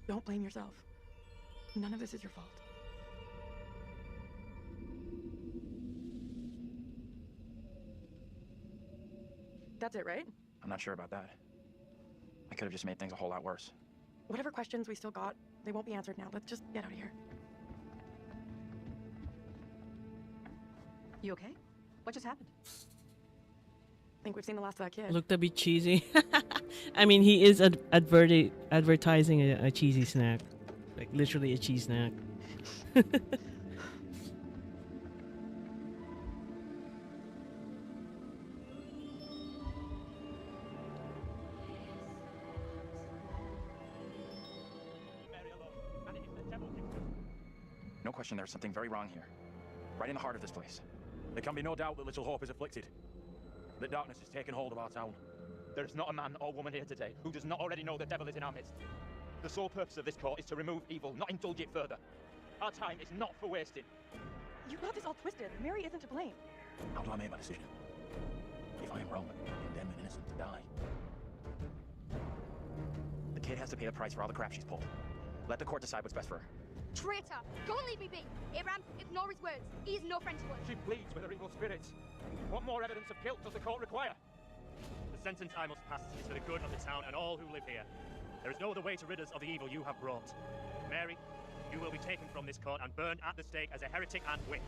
Don't blame yourself. None of this is your fault. That's it, right? I'm not sure about that. I could have just made things a whole lot worse. Whatever questions we still got, they won't be answered now. Let's just get out of here. You okay? What just happened? I think we've seen the last of that kid. Looked a bit cheesy. I mean, he is advertising a cheesy snack. Like, literally a cheese snack. No question, there's something very wrong here. Right in the heart of this place. There can be no doubt that Little Hope is afflicted. The darkness has taken hold of our town. There is not a man or woman here today who does not already know the devil is in our midst. The sole purpose of this court is to remove evil, not indulge it further. Our time is not for wasting. You got this all twisted. Mary isn't to blame. How do I make my decision? If I am wrong, condemn an innocent to die. The kid has to pay the price for all the crap she's pulled. Let the court decide what's best for her. Traitor! Go and leave me be! Abraham, ignore his words. He is no friend to us. She pleads with her evil spirits. What more evidence of guilt does the court require? The sentence I must pass is for the good of the town and all who live here. There is no other way to rid us of the evil you have brought. Mary, you will be taken from this court and burned at the stake as a heretic and witch.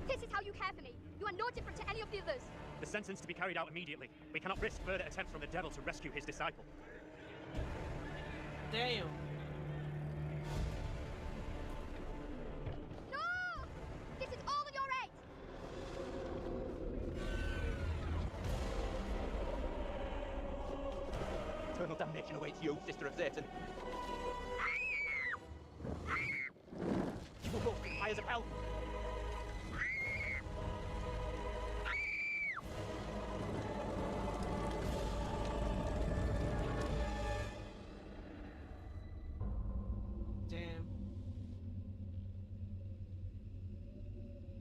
This is how you care for me. You are no different to any of the others. The sentence to be carried out immediately. We cannot risk further attempts from the devil to rescue his disciple. Damn. No! This is all in your head! Eternal damnation awaits you, sister of Satan. You will go through the fires of hell. Damn.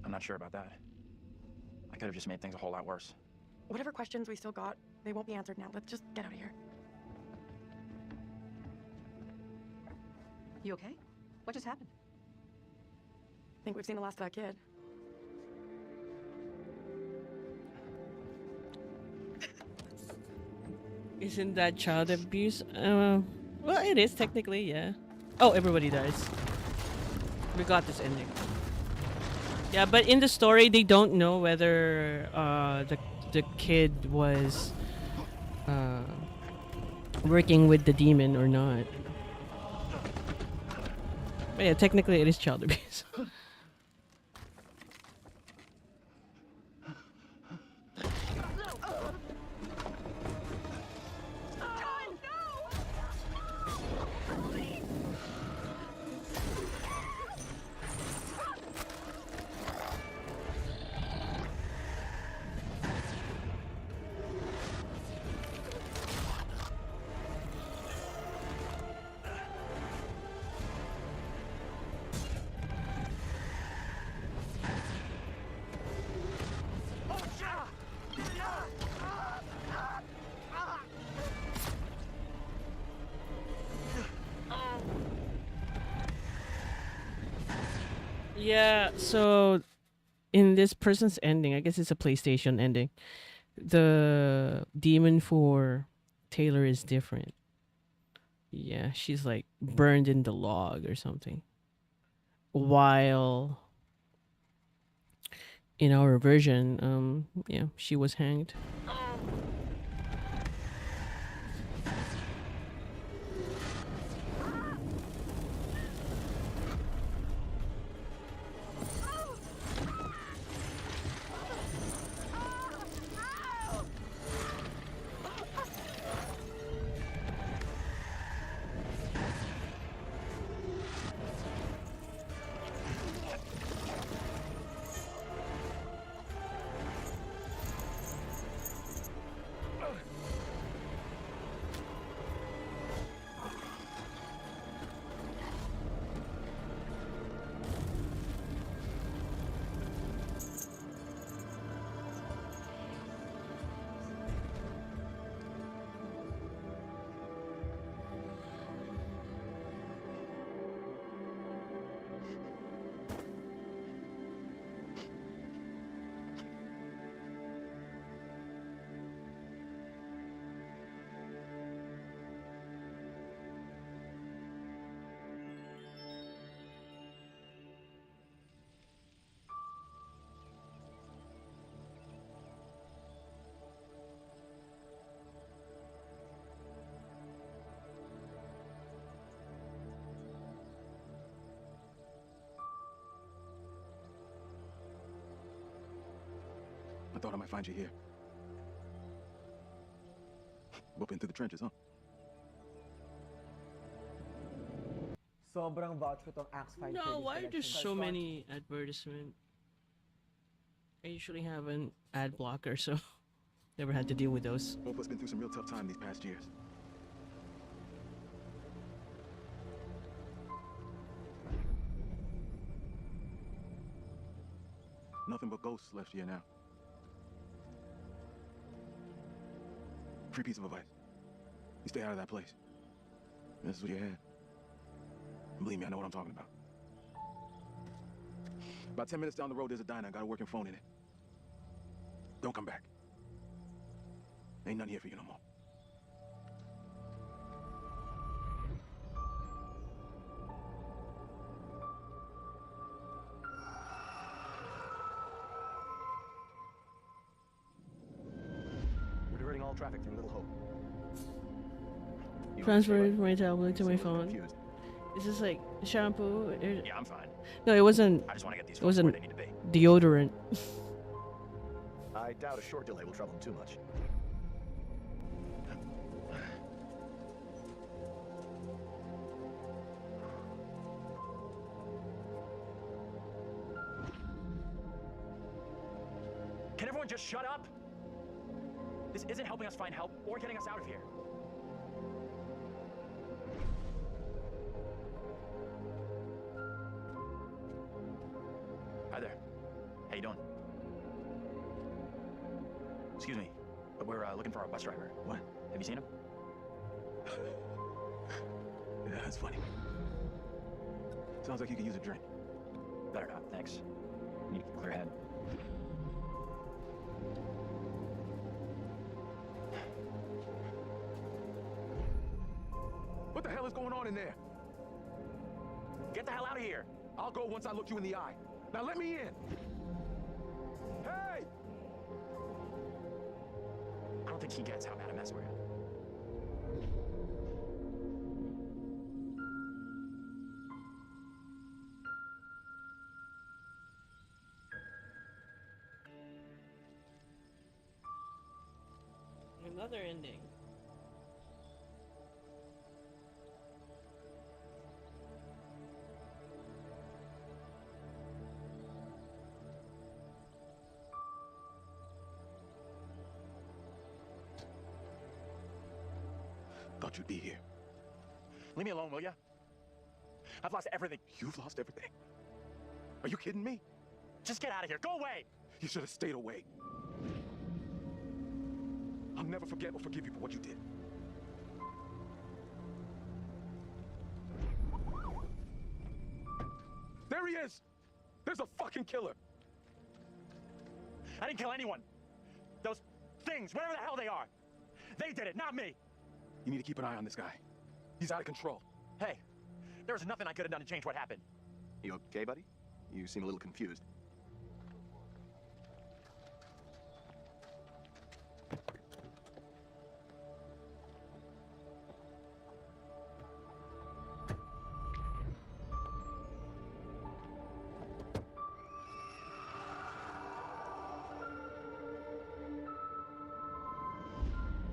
I'm not sure about that. I could have just made things a whole lot worse. Whatever questions we still got, they won't be answered now. Let's just get out of here. You okay? What just happened? I think we've seen the last of that kid. Isn't that child abuse? Well, it is technically, yeah. Oh, everybody dies. We got this ending. Yeah, but in the story, they don't know whether the kid was working with the demon or not. But yeah, technically, it is child abuse. Yeah, so in this person's ending, I guess it's a PlayStation ending, the demon for Taylor is different. Yeah, she's like burned in the log or something. While in our version, yeah, she was hanged. I thought I might find you here. Whooping through the trenches, huh? Sobrang vouch ko tong Axe Fight. No, why are there so many advertisements? I usually have an ad blocker, so Never had to deal with those. Both of us been through some real tough time these past years. Nothing but ghosts left here now. Free piece of advice. You stay out of that place. This is what you had. And believe me, I know what I'm talking about. About 10 minutes down the road, there's a diner. Got a working phone in it. Don't come back. Ain't nothing here for you no more. We're diverting all traffic through Little Hope. Transferred my tablet to my phone. Is this like shampoo? Yeah, I'm fine. No, it wasn't. I just want to get these It folks where wasn't they need to be. deodorant. I doubt a short delay will trouble him too much. Can everyone just shut up? This isn't helping us find help or getting us out of here. Hi there. How you doing? Excuse me, but we're looking for our bus driver. What? Have you seen him? Yeah, that's funny. Sounds like you could use a drink. Better not, thanks. Need a clear head. What the hell is going on in there? Get the hell out of here! I'll go once I look you in the eye. Now let me in! Hey! I don't think he gets how bad a mess we're in. Another ending. Thought you'd be here. Leave me alone, will ya? I've lost everything. You've lost everything? Are you kidding me? Just get out of here. Go away! You should have stayed away. I'll never forget or forgive you for what you did. There he is! There's a fucking killer! I didn't kill anyone. Those things, whatever the hell they are. They did it, not me. You need to keep an eye on this guy. He's out of control. Hey, there was nothing I could have done to change what happened. You okay, buddy? You seem a little confused.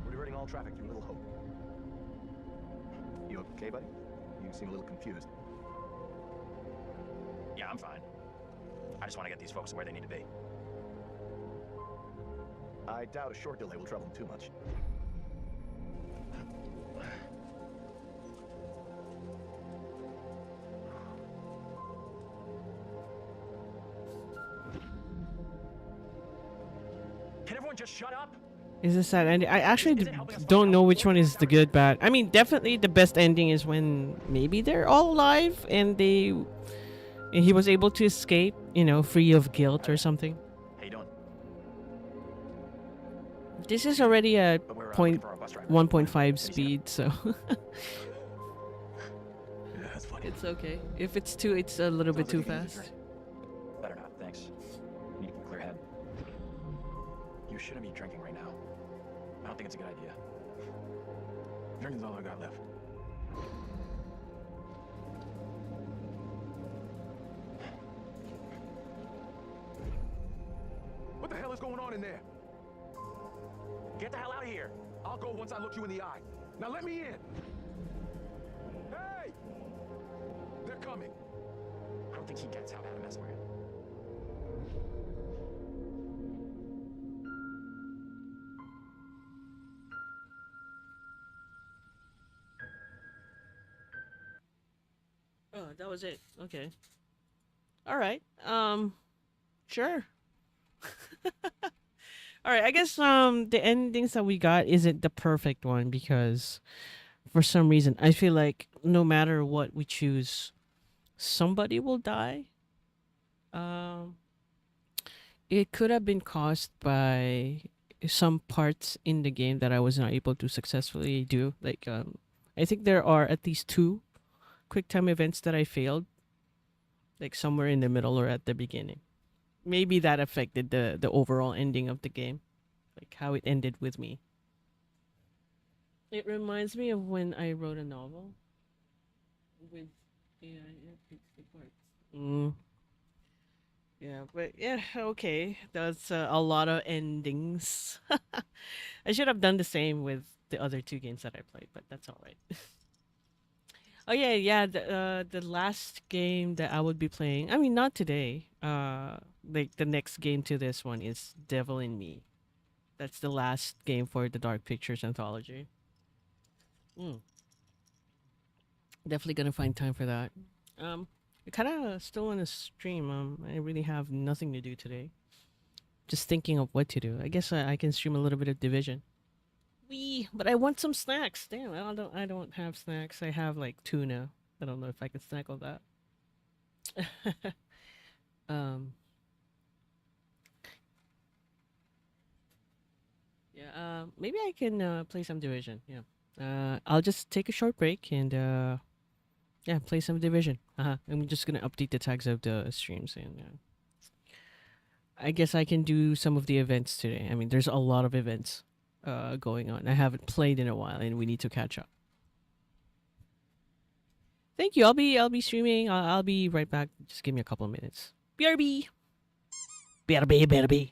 We're diverting all traffic through Little Hope. You okay, buddy? You seem a little confused. Yeah, I'm fine. I just want to get these folks where they need to be. I doubt a short delay will trouble him too much. Can everyone just shut up? Is a sad ending. I actually don't know which one is the good, bad. I mean, definitely the best ending is when maybe they're all alive and he was able to escape, you know, free of guilt or something. How you doing? This is already a But we're, point looking for our bus driver. 1.5 speed, so Yeah, that's funny. it's okay. If it's 2, it's a little bit too fast. Better not, thanks. Need a clear head. You shouldn't be drinking right now. I don't think it's a good idea. Drinking's all I got left. What the hell is going on in there? Get the hell out of here! I'll go once I look you in the eye. Now let me in! Hey! They're coming. I don't think he gets how bad a mess we're in. that was it. Okay. All right. Sure. All right. I guess the endings that we got isn't the perfect one because for some reason I feel like no matter what we choose, somebody will die. Um, it could have been caused by some parts in the game that I was not able to successfully do. Like I think there are at least two quick time events that I failed, like somewhere in the middle or at the beginning. Maybe that affected the overall ending of the game, like how it ended with me. It reminds me of when I wrote a novel with AI picks the parts. Yeah, but yeah, okay. That's a lot of endings. I should have done the same with the other two games that I played, but that's all right. Oh yeah, yeah. The last game that I would be playing. I mean, not today. Like the next game to this one is Devil in Me. That's the last game for the Dark Pictures anthology. Mm, definitely gonna find time for that. I kind of still want to stream. I really have nothing to do today. Just thinking of what to do. I guess I can stream a little bit of Division. Wee, but I want some snacks. Damn, I don't have snacks. I have like tuna. I don't know if I can snack on that. um, yeah. Maybe I can play some Division. Yeah. I'll just take a short break and yeah, play some Division. I'm just gonna update the tags of the streams and I guess I can do some of the events today. I mean, there's a lot of events going on. I haven't played in a while, and we need to catch up. Thank you. I'll be streaming. I'll be right back. Just give me a couple of minutes. BRB. BRB.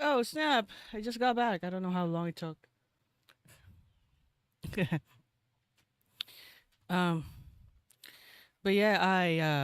Oh snap! I just got back. I don't know how long it took. um, but yeah, I